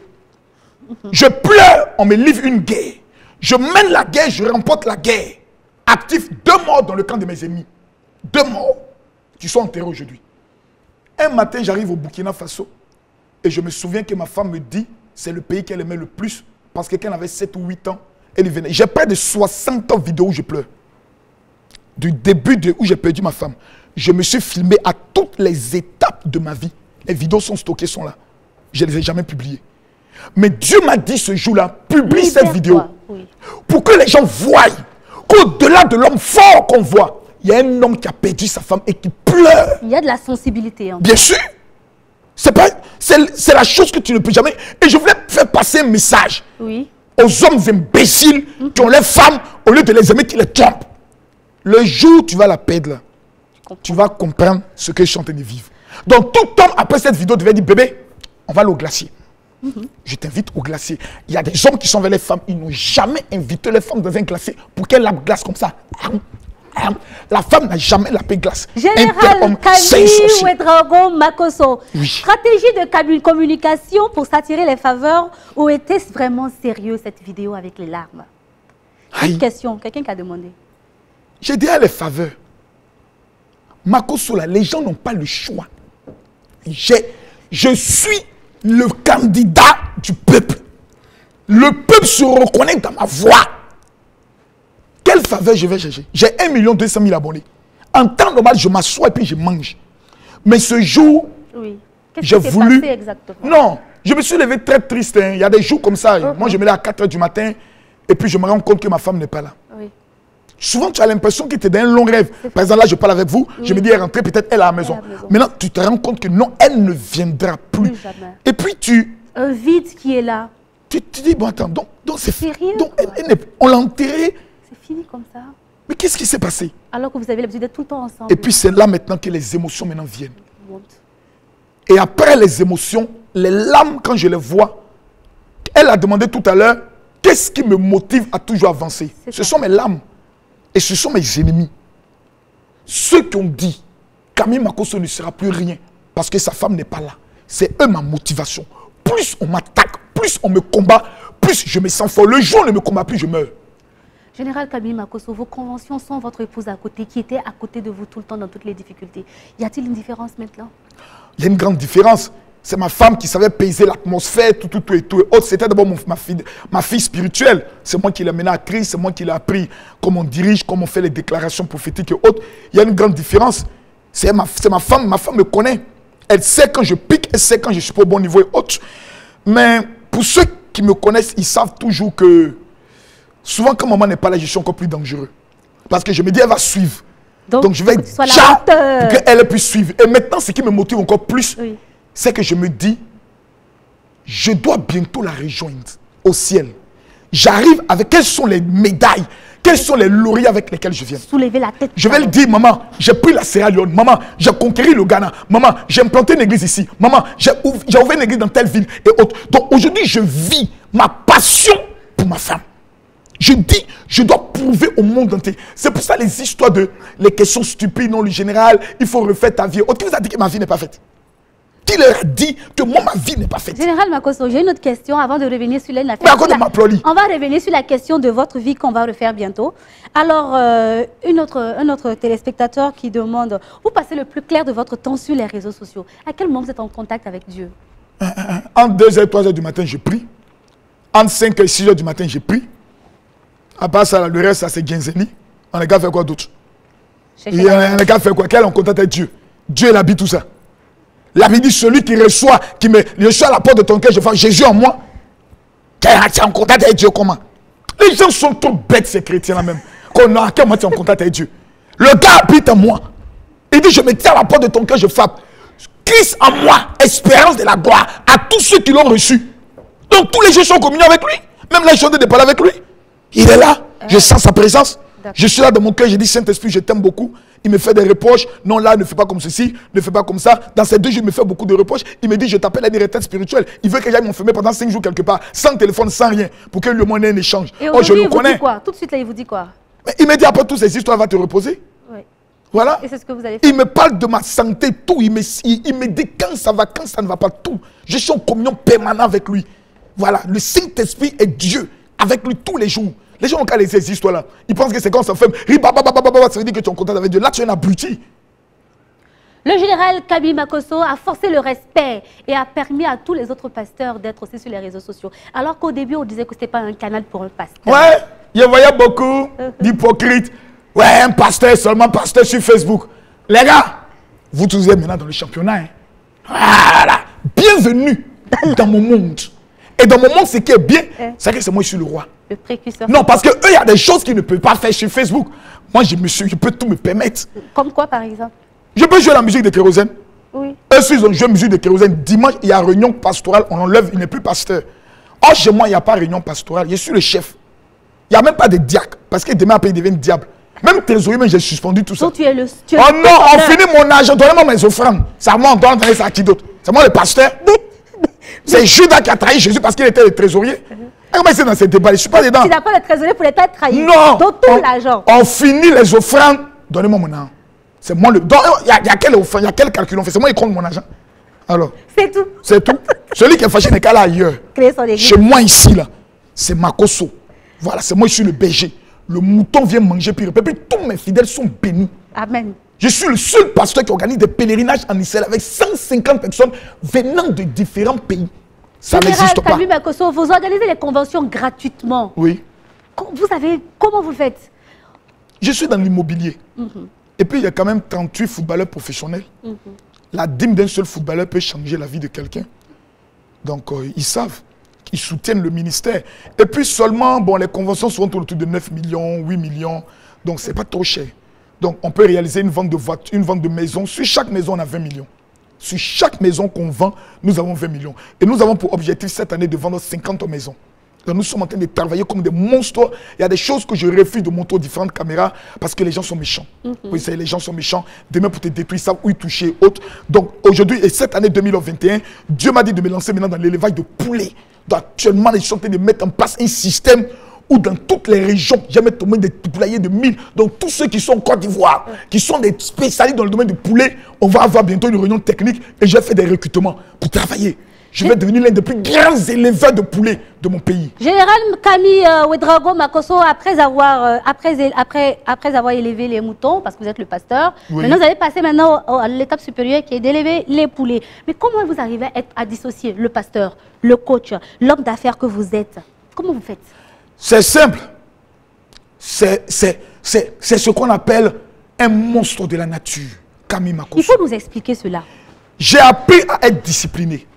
Je pleure, on me livre une guerre. Je mène la guerre, je remporte la guerre. Actif, 2 morts dans le camp de mes ennemis. 2 morts qui sont enterrés aujourd'hui. Un matin, j'arrive au Burkina Faso et je me souviens que ma femme me dit, c'est le pays qu'elle aimait le plus parce que quand elle avait 7 ou 8 ans, elle y venait. J'ai près de 60 ans vidéos où je pleure. Du début où j'ai perdu ma femme, je me suis filmé à toutes les étapes de ma vie. Les vidéos sont stockées, sont là. Je ne les ai jamais publiées. Mais Dieu m'a dit ce jour-là, publie cette vidéo. Oui. Pour que les gens voient qu'au-delà de l'homme fort qu'on voit, il y a un homme qui a perdu sa femme et qui pleure. Il y a de la sensibilité. Hein. Bien sûr. C'est la chose que tu ne peux jamais. Et je voulais faire passer un message aux hommes imbéciles qui ont les femmes au lieu de les aimer, qui les trompent. Le jour où tu vas la perdre, là, tu vas comprendre ce que je suis en train de vivre. Donc tout homme après cette vidéo devait dire, bébé, on va aller au glacier. Je t'invite au glacier. Il y a des hommes qui sont vers les femmes, ils n'ont jamais invité les femmes dans un glacier pour qu'elles la glace comme ça. La femme n'a jamais lapé glace. Général Camille Ouedraogo Makosso, stratégie de communication pour s'attirer les faveurs ou était-ce vraiment sérieux cette vidéo avec les larmes? Une question, quelqu'un qui a demandé. J'ai dit à les faveurs. Makosso, là, les gens n'ont pas le choix. Je suis le candidat du peuple. Le peuple se reconnaît dans ma voix. Quelle faveur je vais chercher? J'ai 1 200 000 abonnés. En temps normal, je m'assois et puis je mange. Mais ce jour, j'ai voulu... Passé exactement? Non, je me suis levé très triste. Hein. Il y a des jours comme ça. Moi, je me lève à 4 h du matin et puis je me rends compte que ma femme n'est pas là. Souvent, tu as l'impression que tu es dans un long rêve. Par exemple, là, je parle avec vous, je me dis, elle est rentrée, peut-être elle est à la maison. Maintenant, tu te rends compte que non, elle ne viendra plus. Et puis, un vide qui est là. Tu te dis, bon, attends, donc c'est sérieux. Donc, on l'a enterrée. C'est fini comme ça. Mais qu'est-ce qui s'est passé? Alors que vous avez l'habitude d'être tout le temps ensemble. Et puis, c'est là maintenant que les émotions maintenant viennent. Et après les émotions, les larmes, quand je les vois, elle a demandé tout à l'heure, qu'est-ce qui me motive à toujours avancer? Ce sont mes larmes. Et ce sont mes ennemis. Ceux qui ont dit, Camille Makosso ne sera plus rien, parce que sa femme n'est pas là. C'est eux ma motivation. Plus on m'attaque, plus on me combat, plus je me sens fort. Le jour où on ne me combat plus, je meurs. Général Camille Makosso, vos conventions sont votre épouse à côté, qui était à côté de vous tout le temps dans toutes les difficultés. Y a-t-il une différence maintenant? Il y a une grande différence. C'est ma femme qui savait peser l'atmosphère, tout et tout. Et autres, c'était d'abord ma fille spirituelle. C'est moi qui l'ai menée à Christ, c'est moi qui l'ai appris comment on dirige, comment on fait les déclarations prophétiques et autres. Il y a une grande différence. C'est ma femme me connaît. Elle sait quand je pique, elle sait quand je suis pas au bon niveau et autres. Mais pour ceux qui me connaissent, ils savent toujours que souvent quand maman n'est pas là, je suis encore plus dangereux. Parce que je me dis, elle va suivre. Donc je vais être pour qu'elle puisse suivre. Et maintenant, ce qui me motive encore plus, c'est que je me dis, je dois bientôt la rejoindre au ciel. J'arrive avec quelles sont les médailles, quels sont les lauriers avec lesquels je viens. Soulever la tête. Je vais lui dire, maman, j'ai pris la Sierra Leone. Maman, j'ai conquéri le Ghana. Maman, j'ai implanté une église ici. Maman, j'ai ouvert une église dans telle ville et autres. Donc aujourd'hui, je vis ma passion pour ma femme. Je dis, je dois prouver au monde entier. C'est pour ça les histoires les questions stupides, non, le général, il faut refaire ta vie. Autre qui vous a dit que ma vie n'est pas faite? Qui leur a dit que moi, ma vie n'est pas faite? Général Makosso, j'ai une autre question avant de revenir sur la question. On va revenir sur la question de votre vie qu'on va refaire bientôt. Alors, un autre téléspectateur qui demande, vous passez le plus clair de votre temps sur les réseaux sociaux. À quel moment vous êtes en contact avec Dieu? Entre 2h et 3h du matin, je prie. Entre 5h et 6h du matin, je prie. À part ça, le reste, ça c'est Genzeli. On a qu'à faire quoi d'autre? On a qu'à faire quoi? Quel est en contact avec Dieu? Dieu, il habite tout ça. La Bible dit, celui qui reçoit, je suis à la porte de ton cœur, je fais Jésus en moi. Tu es en contact avec Dieu comment? Les gens sont trop bêtes, ces chrétiens-là même. À quel moment tu es en contact avec Dieu? Le gars habite en moi. Il dit, je me tiens à la porte de ton cœur, je frappe. Christ en moi, espérance de la gloire à tous ceux qui l'ont reçu. Donc tous les jours sont en communion avec lui. Même là, je suis en train de parler avec lui. Il est là, je sens sa présence. Je suis là dans mon cœur, je dis, Saint-Esprit, je t'aime beaucoup. Il me fait des reproches. Non, là, ne fais pas comme ceci, ne fais pas comme ça. Dans ces 2 jours, il me fait beaucoup de reproches. Il me dit, je t'appelle à une retraite spirituelle. Il veut que j'aille m'enfermer pendant 5 jours quelque part, sans téléphone, sans rien, pour que le monde ait un échange. Et oh, je le connais. Dit quoi? Tout de suite, là, il vous dit quoi? Mais il me dit, après toutes ces histoires, va te reposer. Oui. Voilà. Et c'est ce que vous allez faire. Il me parle de ma santé, tout. Il me dit quand ça va, quand ça ne va pas, tout. Je suis en communion permanente avec lui. Voilà. Le Saint-Esprit est Dieu avec lui tous les jours. Les gens ont qu'à laisser ces histoires-là. Ils pensent que c'est quand on s'enferme. Ça veut dire que tu es en contact avec Dieu. Là, tu es un abruti. Le général Camille Makosso a forcé le respect et a permis à tous les autres pasteurs d'être aussi sur les réseaux sociaux. Alors qu'au début, on disait que ce n'était pas un canal pour un pasteur. Ouais, je voyais beaucoup d'hypocrites. Ouais, un pasteur, seulement pasteur sur Facebook. Les gars, vous tous êtes maintenant dans le championnat. Hein. Voilà. Bienvenue dans mon monde. Et dans mon monde, ce qui est bien, c'est que c'est moi, je suis le roi. Le précurseur. Non, parce qu'eux, il y a des choses qu'ils ne peuvent pas faire sur Facebook. Moi, je peux tout me permettre. Comme quoi, par exemple? Je peux jouer la musique de Kérosène. Oui. Eux, ils ont joué la musique de Kérosène. Dimanche, il y a réunion pastorale, on enlève, il n'est plus pasteur. Or, chez moi, il n'y a pas réunion pastorale. Je suis le chef. Il n'y a même pas de diacre. Parce que demain, après, il devient diable. Même trésorier, j'ai suspendu tout ça. Donc, tu es le. Oh non, on finit mon argent. Donnez-moi mes offrandes. C'est à moi, on doit donner ça à qui d'autre? C'est moi le pasteur. C'est Judas qui a trahi Jésus parce qu'il était le trésorier. Comment c'est dans ce débat? Je ne suis pas dedans. Tu n'as pas le trésorier pour l'État trahi. Non. Donc tout l'argent. On finit les offrandes. Donnez-moi mon argent. C'est moi le. Il y a quel offrande, il y a quel calcul on fait? C'est moi qui compte mon argent. Alors. C'est tout. C'est tout. Celui qui est fâché n'est qu'à là ailleurs. Chez moi ici, là, c'est Makosso. Voilà, c'est moi, je suis le berger. Le mouton vient manger, puis tous mes fidèles sont bénis. Amen. Je suis le seul pasteur qui organise des pèlerinages en Israël avec 150 personnes venant de différents pays. Ça n'existe pas. Camille Makosso, vous organisez les conventions gratuitement. Oui. Vous savez, comment vous le faites? Je suis dans l'immobilier. Et puis, il y a quand même 38 footballeurs professionnels. La dîme d'un seul footballeur peut changer la vie de quelqu'un. Donc, ils savent. Ils soutiennent le ministère. Et puis seulement, bon, les conventions sont autour de 9 millions, 8 millions. Donc, ce n'est pas trop cher. Donc, on peut réaliser une vente de voiture, une vente de maison. Sur chaque maison, on a 20 millions. Sur chaque maison qu'on vend, nous avons 20 millions. Et nous avons pour objectif cette année de vendre 50 maisons. Donc, nous sommes en train de travailler comme des monstres. Il y a des choses que je refuse de montrer aux différentes caméras parce que les gens sont méchants. Vous savez, les gens sont méchants. Demain, pour te détruire, ça, où y toucher et autres. Donc, aujourd'hui, et cette année 2021, Dieu m'a dit de me lancer maintenant dans l'élevage de poulets. Donc, actuellement, ils sont en train de mettre en place un système où dans toutes les régions, j'ai mis des poulaillers de 1000. Donc tous ceux qui sont en Côte d'Ivoire, qui sont des spécialistes dans le domaine du poulet, on va avoir bientôt une réunion technique et j'ai fait des recrutements pour travailler. Je vais devenir l'un des plus grands éleveurs de poulets de mon pays. Général Camille Ouedraogo Makosso, après avoir élevé les moutons, parce que vous êtes le pasteur, maintenant vous allez passer à l'étape supérieure qui est d'élever les poulets. Mais comment vous arrivez à dissocier le pasteur, le coach, l'homme d'affaires que vous êtes? Comment vous faites? C'est simple. C'est ce qu'on appelle un monstre de la nature. Camille Makosso. Il faut nous expliquer cela. J'ai appris à être discipliné.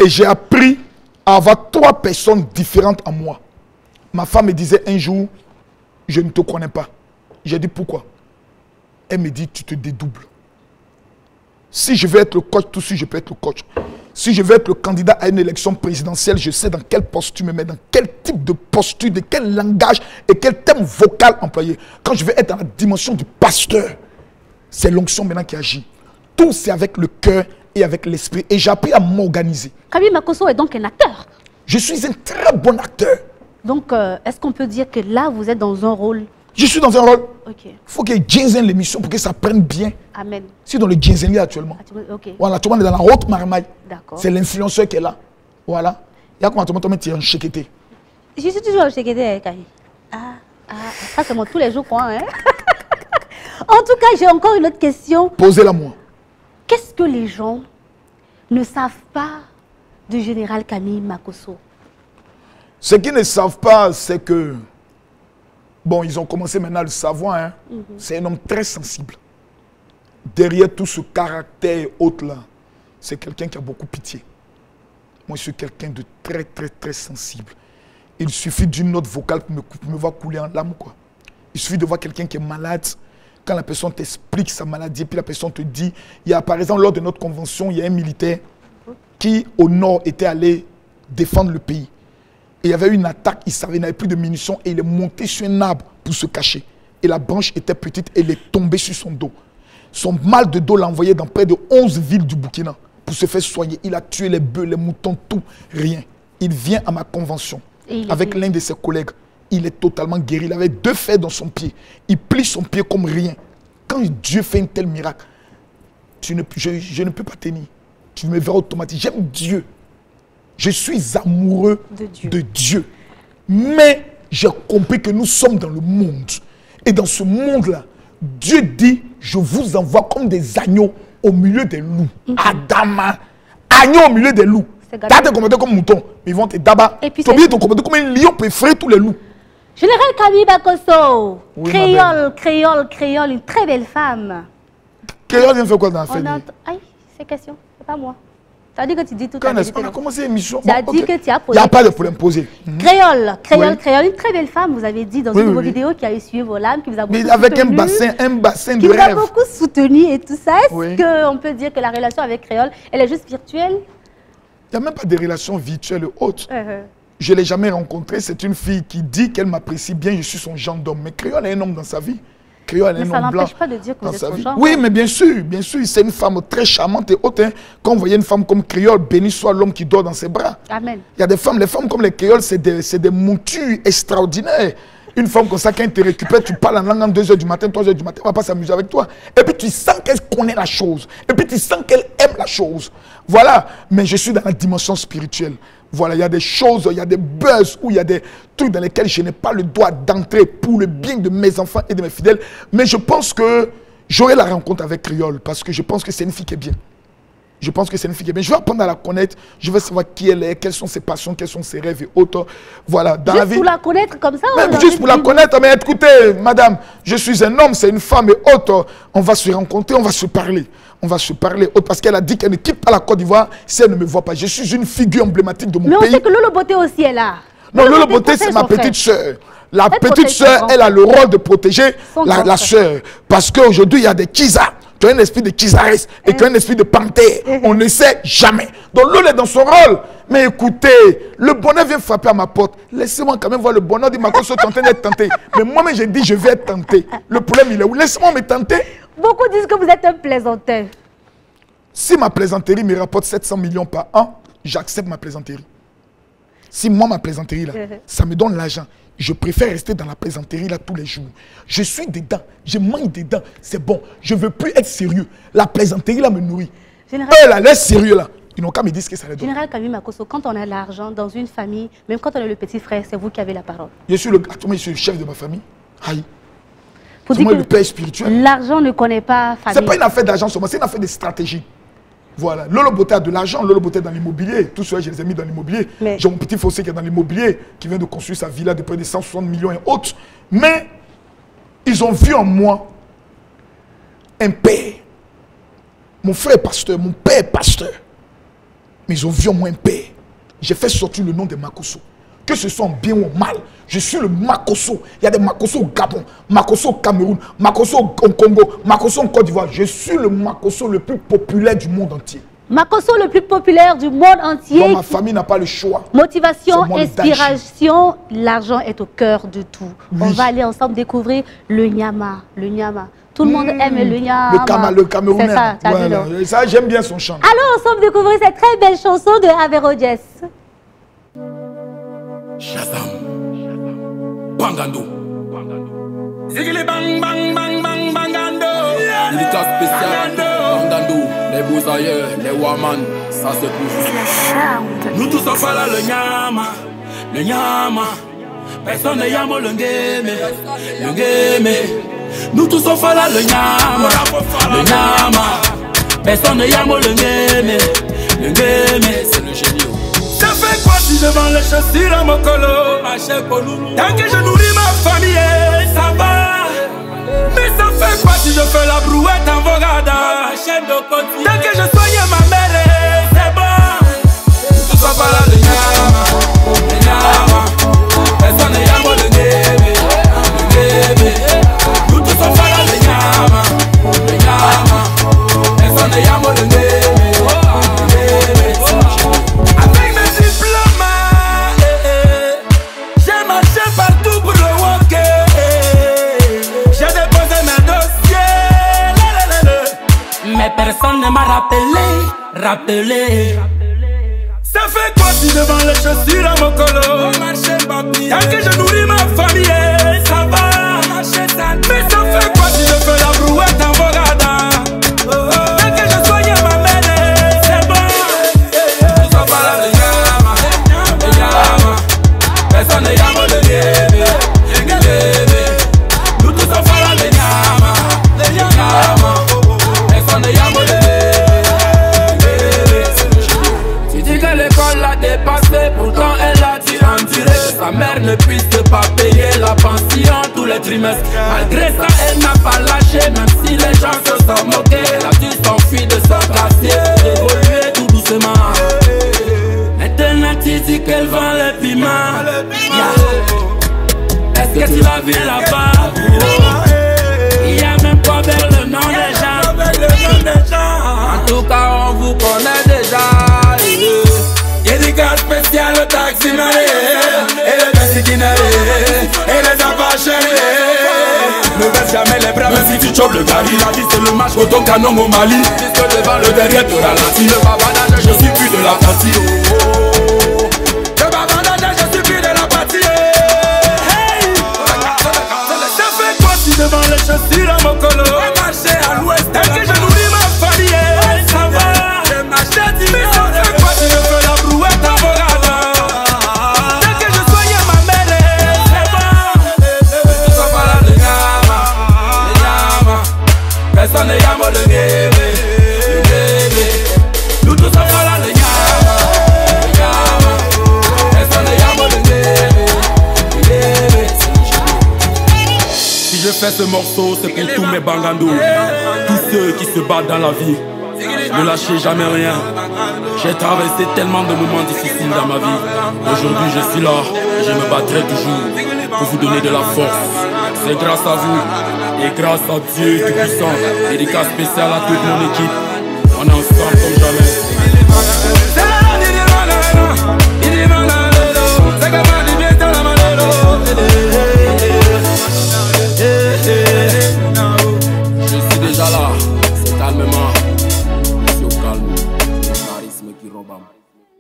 Et j'ai appris à avoir 3 personnes différentes en moi. Ma femme me disait un jour, je ne te connais pas. J'ai dit pourquoi? Elle me dit, tu te dédoubles. Si je veux être le coach, tout de suite, je peux être le coach. Si je veux être le candidat à une élection présidentielle, je sais dans quelle posture tu me mets, dans quel type de posture, de quel langage et quel thème vocal employer. Quand je veux être dans la dimension du pasteur, c'est l'onction maintenant qui agit. Tout, c'est avec le cœur et avec l'esprit. Et j'ai appris à m'organiser. Camille Makosso est donc un acteur. Je suis un très bon acteur. Donc, est-ce qu'on peut dire que là, vous êtes dans un rôle? Je suis dans un rôle. Ok. Il faut qu'il ginseng l'émission pour que ça prenne bien. Amen. C'est dans le ginseng actuellement. Ok. Voilà, tout le monde est dans la haute marmaille. D'accord. C'est l'influenceur qui est là. Voilà. Il y a comment tout le monde est en chéqueté. Je suis toujours en chéqueté, Camille. Ça c'est moi tous les jours, quoi. Hein? En tout cas, j'ai encore une autre question. Posez-la moi. Qu'est-ce que les gens ne savent pas du général Camille Makosso? Ce qu'ils ne savent pas, c'est que... Bon, ils ont commencé maintenant à le savoir. Hein. C'est un homme très sensible. Derrière tout ce caractère haut-là, c'est quelqu'un qui a beaucoup pitié. Moi, je suis quelqu'un de très, très, très sensible. Il suffit d'une note vocale pour me voir couler en larmes, quoi. Il suffit de voir quelqu'un qui est malade. Quand la personne t'explique sa maladie, puis la personne te dit... Il y a, par exemple, lors de notre convention, il y a un militaire qui, au nord, était allé défendre le pays. Et il y avait une attaque, il n'avait plus de munitions et il est monté sur un arbre pour se cacher. Et la branche était petite et il est tombé sur son dos. Son mal de dos l'a envoyé dans près de 11 villes du Burkina pour se faire soigner. Il a tué les bœufs, les moutons, tout, rien. Il vient à ma convention avec l'un de ses collègues. Il est totalement guéri. Il avait 2 fers dans son pied. Il plie son pied comme rien. Quand Dieu fait un tel miracle, je ne peux pas tenir. Tu me verras automatiquement. J'aime Dieu. Je suis amoureux de Dieu. Mais j'ai compris que nous sommes dans le monde. Et dans ce monde-là, Dieu dit, je vous envoie comme des agneaux au milieu des loups. Adama, agneaux au milieu des loups. Tu as te comporter comme mouton, mais ils vont te dabat. Tu as oublié de te comporter comme un lion pour effrayer tous les loups. Général Camille Makosso, créole, une très belle femme. Créole vient faire quoi dans la fête? Aïe, c'est question, c'est pas moi. Tu as dit que tu dis tout à l'heure. On a commencé l'émission. Tu as dit que tu as posé. Il n'y a pas de problème posé. Créole, une très belle femme, vous avez dit dans une de vos vidéos qui a essuyé vos larmes, qui vous a beaucoup soutenu. Avec un bassin de rêve. Qui vous a beaucoup soutenu et tout ça. Est-ce qu'on peut dire que la relation avec Créole, elle est juste virtuelle? Il n'y a même pas de relation virtuelle haute. Je ne l'ai jamais rencontrée. C'est une fille qui dit qu'elle m'apprécie bien. Je suis son genre d'homme. Mais Créole est un homme dans sa vie. Créole est un homme blanc. Mais ça n'empêche pas de dire que vous êtes son genre. Oui, mais bien sûr. C'est une femme très charmante et haute. Hein. Quand vous voyez une femme comme Créole, béni soit l'homme qui dort dans ses bras. Amen. Il y a des femmes, les femmes comme les Créoles, c'est des moutures extraordinaires. Une femme comme ça, quand elle te récupère, tu parles en langue en 2 h du matin, 3 h du matin, elle ne va pas s'amuser avec toi. Et puis tu sens qu'elle connaît la chose. Et puis tu sens qu'elle aime la chose. Voilà. Mais je suis dans la dimension spirituelle. Voilà, il y a des choses, il y a des buzz, où il y a des trucs dans lesquels je n'ai pas le droit d'entrer pour le bien de mes enfants et de mes fidèles. Mais je pense que j'aurai la rencontre avec Créole parce que je pense que c'est une fille qui est bien. Je pense que c'est une fille qui est bien. Je vais apprendre à la connaître. Je veux savoir qui elle est, quelles sont ses passions, quels sont ses rêves et autres. Voilà, dans la vie. Juste pour la connaître comme ça? Même juste pour la connaître. Mais écoutez, madame, je suis un homme, c'est une femme et autres. On va se rencontrer, on va se parler. On va se parler parce qu'elle a dit qu'elle ne quitte pas la Côte d'Ivoire si elle ne me voit pas. Je suis une figure emblématique de mon pays. Mais on sait que Lolo Beauté aussi est là. Non, Lolo Beauté, c'est ma petite sœur. La petite sœur, elle a le rôle de protéger la sœur. Parce qu'aujourd'hui, il y a des Kizas. Tu as un esprit de Kizares et tu as un esprit de panthère. On ne sait jamais. Donc l'autre est dans son rôle. Mais écoutez, le bonheur vient frapper à ma porte. Laissez-moi quand même voir le bonheur de Makosso tenté d'être tenté. Mais moi-même, j'ai dit, je vais être tenté. Le problème, il est où? Laissez-moi me tenter. Beaucoup disent que vous êtes un plaisanteur. Si ma plaisanterie me rapporte 700 millions par an, j'accepte ma plaisanterie. Si moi, ma plaisanterie, là, ça me donne l'argent, je préfère rester dans la plaisanterie là tous les jours. Je suis dedans, je mange dedans, c'est bon. Je ne veux plus être sérieux. La plaisanterie là me nourrit. Général... Eux là, les sérieux là, ils n'ont qu'à me dire ce que ça les donne. Général Kami Makosso, quand on a l'argent dans une famille, même quand on est le petit frère, c'est vous qui avez la parole. Je suis le chef de ma famille. Aïe. C'est moi le père spirituel. L'argent ne connaît pas famille. C'est pas une affaire d'argent seulement, c'est une affaire de stratégie. Voilà, Lolo Boté a de l'argent, Lolo Boté est dans l'immobilier. Tout cela, je les ai mis dans l'immobilier. Mais... J'ai mon petit fossé qui est dans l'immobilier, qui vient de construire sa villa de près de 160 millions et autres. Mais ils ont vu en moi un père. Mon frère est pasteur, mon père est pasteur. Mais ils ont vu en moi un père. J'ai fait sortir le nom de Makosso. Que ce soit en bien ou en mal, je suis le Makosso. Il y a des Makosso au Gabon, Makosso au Cameroun, Makosso au Congo, Makosso en Côte d'Ivoire. Je suis le Makosso le plus populaire du monde entier. Makosso le plus populaire du monde entier. Donc ma famille n'a pas le choix. Motivation, inspiration, l'argent est au cœur de tout. Oui. On va aller ensemble découvrir le Nyama. Le Nyama. Tout le monde aime le Nyama. Le Camerounais. C'est ça, voilà. Ça j'aime bien son chant. Alors ensemble découvrir cette très belle chanson de Averroes. Shazam, Bangando, Zigili bang bang bang bang bangando, Lika spécial, Bangando, les beaux ailleurs, les Waman, ça c'est pour vous. Nous tous ensemble là le Nyama, personne ne yamo le game, nous tous ensemble là le Nyama, personne ne yamo le game, c'est le génie. Ça fait quoi si devant les chaussures à mon colo? Tant que je nourris ma famille, ça va. Mais ça fait quoi si je fais la brouette en Vogada? Tant que je soigne ma mère, c'est bon. Tout ça va là, le Nyama. Personne n'est yamo le game. Nous tous on va là, le Nyama. Personne n'est yamo le game. Personne ne m'a rappelé. Ça fait quoi si devant les chaussures à mon colo? Tant que je nourris ma famille, ça va. Mais ça fait quoi si je fais la brouette en Vogada? Tant que je soigne ma mère, c'est bon. Tout ça va là, le Nyama. Personne ne yamo le game. Nous tous on va là, le Nyama. Tu dis que l'école l'a dépassé, pourtant elle a dit en direct que sa mère ne puisse pas payer la pension tous les trimestres. Malgré ça, elle n'a pas lâché, même si les gens se sont moqués. Elle a dû s'enfuir de son quartier, évoluer tout doucement. Maintenant tu dis qu'elle vend les piments. Est-ce que tu l'as vu là-bas? Il y a même pas vers le nom des gens. En tout cas, on vous connaît déjà. Y'a des cas spéciaux, le taxi malé, et le taxi qui n'allait, et les apachés. Ne baisse jamais les bras, même si tu chopes le gars. Il a dit c'est le match au ton canon au Mali. Puisque devant le derrière te ralentit. Le bavardage, je suis plus de la partie. Le bavardage, je suis plus de la partie. Hey! Ça fait quoi si devant les chaussures à mon colo? Marcher à l'ouest, tant que je nourris ma famille, ça va. Je m'achète, mais ça fait quoi si je fais la brouette en Vogada? Tant que je soigne ma mère, c'est bon. Tout ça va là, le Nyama. Personne ne yamo le game. Nous tous ça va là, le Nyama. Personne ne yamo le game. Si je fais ce morceau, c'est pour tous mes Bangando. Tous ceux qui se battent dans la vie. Ne lâchez jamais rien. J'ai traversé tellement de moments difficiles dans ma vie. Aujourd'hui je suis là et je me battrai toujours. pour vous donner de la force. C'est grâce à vous et grâce à Dieu Tout-Puissant. Dédicace spéciale à toute mon équipe. On est ensemble comme jamais. Je suis déjà là, c'est calmement. C'est au calme, le charisme qui robe.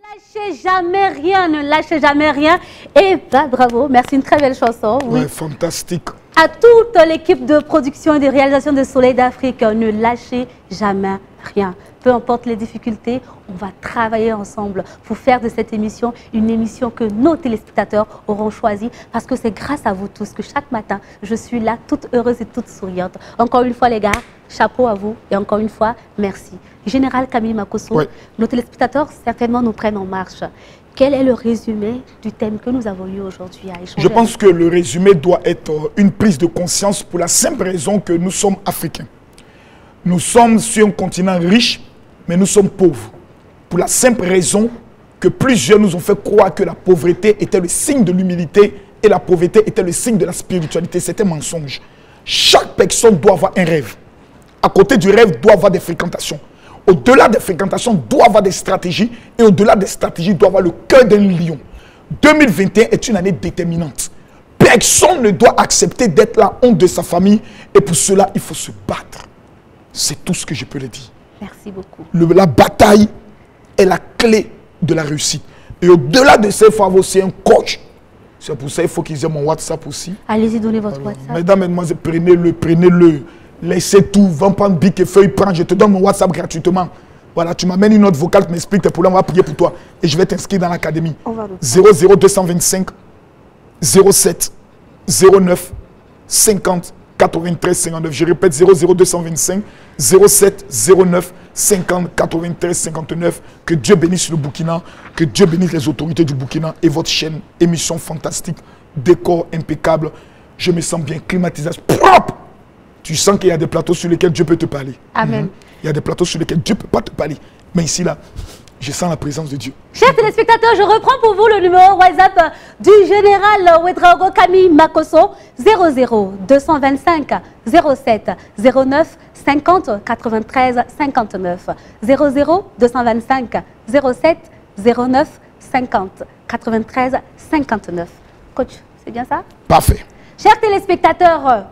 Lâchez jamais rien, ne lâchez jamais rien. Et bah, bravo, merci, une très belle chanson. Oui. Ouais, fantastique. À toute l'équipe de production et de réalisation de Soleil d'Afrique, ne lâchez jamais rien. Peu importe les difficultés, on va travailler ensemble pour faire de cette émission une émission que nos téléspectateurs auront choisie, parce que c'est grâce à vous tous que chaque matin, je suis là toute heureuse et toute souriante. Encore une fois les gars, chapeau à vous et encore une fois, merci. Général Camille Makosso, ouais. Nos téléspectateurs certainement nous prennent en marche. Quel est le résumé du thème que nous avons eu aujourd'hui à échanger? Je pense que le résumé doit être une prise de conscience pour la simple raison que nous sommes africains. Nous sommes sur un continent riche, mais nous sommes pauvres. Pour la simple raison que plusieurs nous ont fait croire que la pauvreté était le signe de l'humilité et la pauvreté était le signe de la spiritualité. C'était un mensonge. Chaque personne doit avoir un rêve. À côté du rêve, doit avoir des fréquentations. Au-delà des fréquentations, doit avoir des stratégies. Et au-delà des stratégies, doit avoir le cœur d'un lion. 2021 est une année déterminante. Personne ne doit accepter d'être la honte de sa famille. Et pour cela, il faut se battre. C'est tout ce que je peux le dire. Merci beaucoup. La bataille est la clé de la réussite. Et au-delà de ça, il faut avoir aussi un coach. C'est pour ça qu'il faut qu'ils aient mon WhatsApp aussi. Allez-y, donnez votre WhatsApp. Mesdames, mesdemoiselles, prenez-le. Laissez tout, va prendre bic et feuille, prends. Je te donne mon WhatsApp gratuitement. Voilà, tu m'amènes une note vocale, tu m'expliques tes problèmes, on va prier pour toi. Et je vais t'inscrire dans l'académie. 00225 07 09 50 93 59. Je répète, 00225 07 09 50 93 59. Que Dieu bénisse le Burkina, que Dieu bénisse les autorités du Burkina et votre chaîne. Émission fantastique, décor impeccable. Je me sens bien, climatisation propre. Tu sens qu'il y a des plateaux sur lesquels Dieu peut te parler. Amen. Il y a des plateaux sur lesquels Dieu ne peut pas te parler. Mais ici, là, je sens la présence de Dieu. Chers téléspectateurs, je reprends pour vous le numéro WhatsApp du général Ouedraogo Camille Makosso. 00 225 07 09 50 93 59. 00 225 07 09 50 93 59. Coach, c'est bien ça? Parfait. Chers téléspectateurs,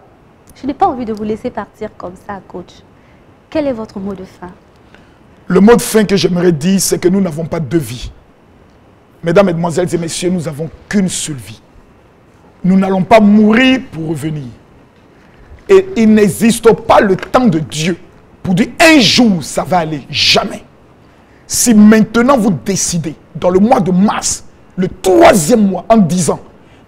je n'ai pas envie de vous laisser partir comme ça, coach. Quel est votre mot de fin? Le mot de fin que j'aimerais dire, c'est que nous n'avons pas deux vies. Mesdames, mesdemoiselles et messieurs, nous n'avons qu'une seule vie. Nous n'allons pas mourir pour revenir. Et il n'existe pas le temps de Dieu pour dire un jour ça va aller. Jamais. Si maintenant vous décidez, dans le mois de mars, le 3e mois, en disant,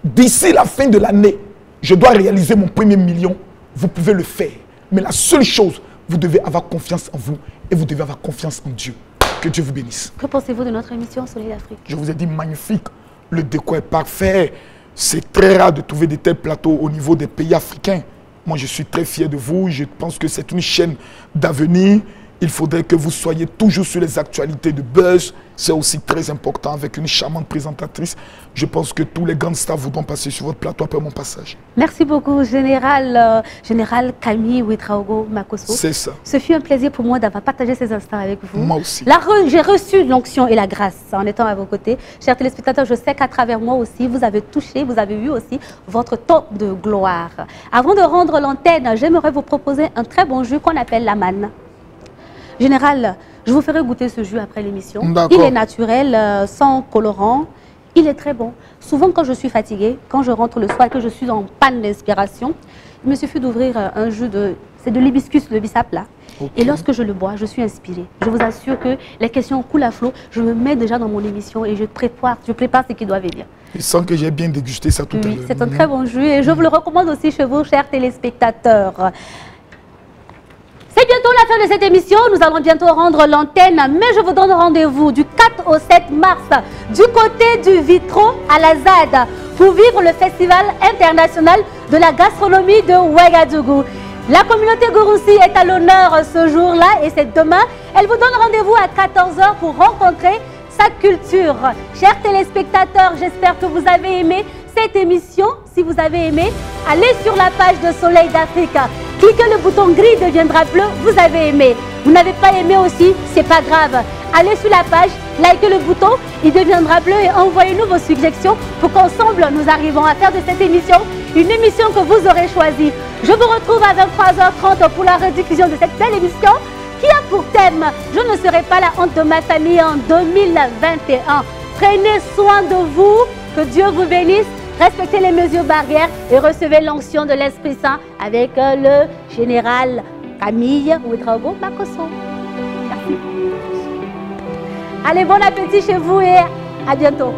d'ici la fin de l'année, je dois réaliser mon premier million, vous pouvez le faire. Mais la seule chose, vous devez avoir confiance en vous et vous devez avoir confiance en Dieu. Que Dieu vous bénisse. Que pensez-vous de notre émission Soleil d'Afrique? Je vous ai dit magnifique. Le décor est parfait. C'est très rare de trouver de tels plateaux au niveau des pays africains. Moi, je suis très fier de vous. Je pense que c'est une chaîne d'avenir. Il faudrait que vous soyez toujours sur les actualités de buzz. C'est aussi très important avec une charmante présentatrice. Je pense que tous les grands stars voudront passer sur votre plateau après mon passage. Merci beaucoup, Général Camille Ouedraogo Makosso. C'est ça. Ce fut un plaisir pour moi d'avoir partagé ces instants avec vous. Moi aussi. J'ai reçu l'onction et la grâce en étant à vos côtés. Chers téléspectateurs, je sais qu'à travers moi aussi, vous avez touché, vous avez eu aussi votre temps de gloire. Avant de rendre l'antenne, j'aimerais vous proposer un très bon jus qu'on appelle la manne. Général, je vous ferai goûter ce jus après l'émission. Il est naturel, sans colorant. Il est très bon. Souvent, quand je suis fatiguée, quand je rentre le soir et que je suis en panne d'inspiration, il me suffit d'ouvrir un jus de... C'est de l'hibiscus, le bissap là. Okay. Et lorsque je le bois, je suis inspirée. Je vous assure que les questions coulent à flot. Je me mets déjà dans mon émission et je prépare ce qui doit venir. Je sens que j'ai bien dégusté ça tout à l'heure. C'est un très bon jus et je vous le recommande aussi chez vous, chers téléspectateurs. C'est bientôt la fin de cette émission, nous allons bientôt rendre l'antenne, mais je vous donne rendez-vous du 4 au 7 mars du côté du Vitro à la ZAD pour vivre le Festival international de la gastronomie de Ouagadougou. La communauté Gouroussi est à l'honneur ce jour-là et c'est demain. Elle vous donne rendez-vous à 14 h pour rencontrer sa culture. Chers téléspectateurs, j'espère que vous avez aimé cette émission. si vous avez aimé, allez sur la page de Soleil d'Afrique. Cliquez le bouton gris deviendra bleu, vous avez aimé. Vous n'avez pas aimé aussi, c'est pas grave. Allez sur la page, likez le bouton, il deviendra bleu et envoyez-nous vos suggestions pour qu'ensemble nous arrivons à faire de cette émission une émission que vous aurez choisie. Je vous retrouve à 23h30 pour la rediffusion de cette belle émission qui a pour thème « Je ne serai pas la honte de ma famille en 2021 ». Prenez soin de vous, que Dieu vous bénisse, respectez les mesures barrières et recevez l'onction de l'Esprit Saint avec le général Camille Ouedraogo Makosso. Merci. Allez, bon appétit chez vous et à bientôt.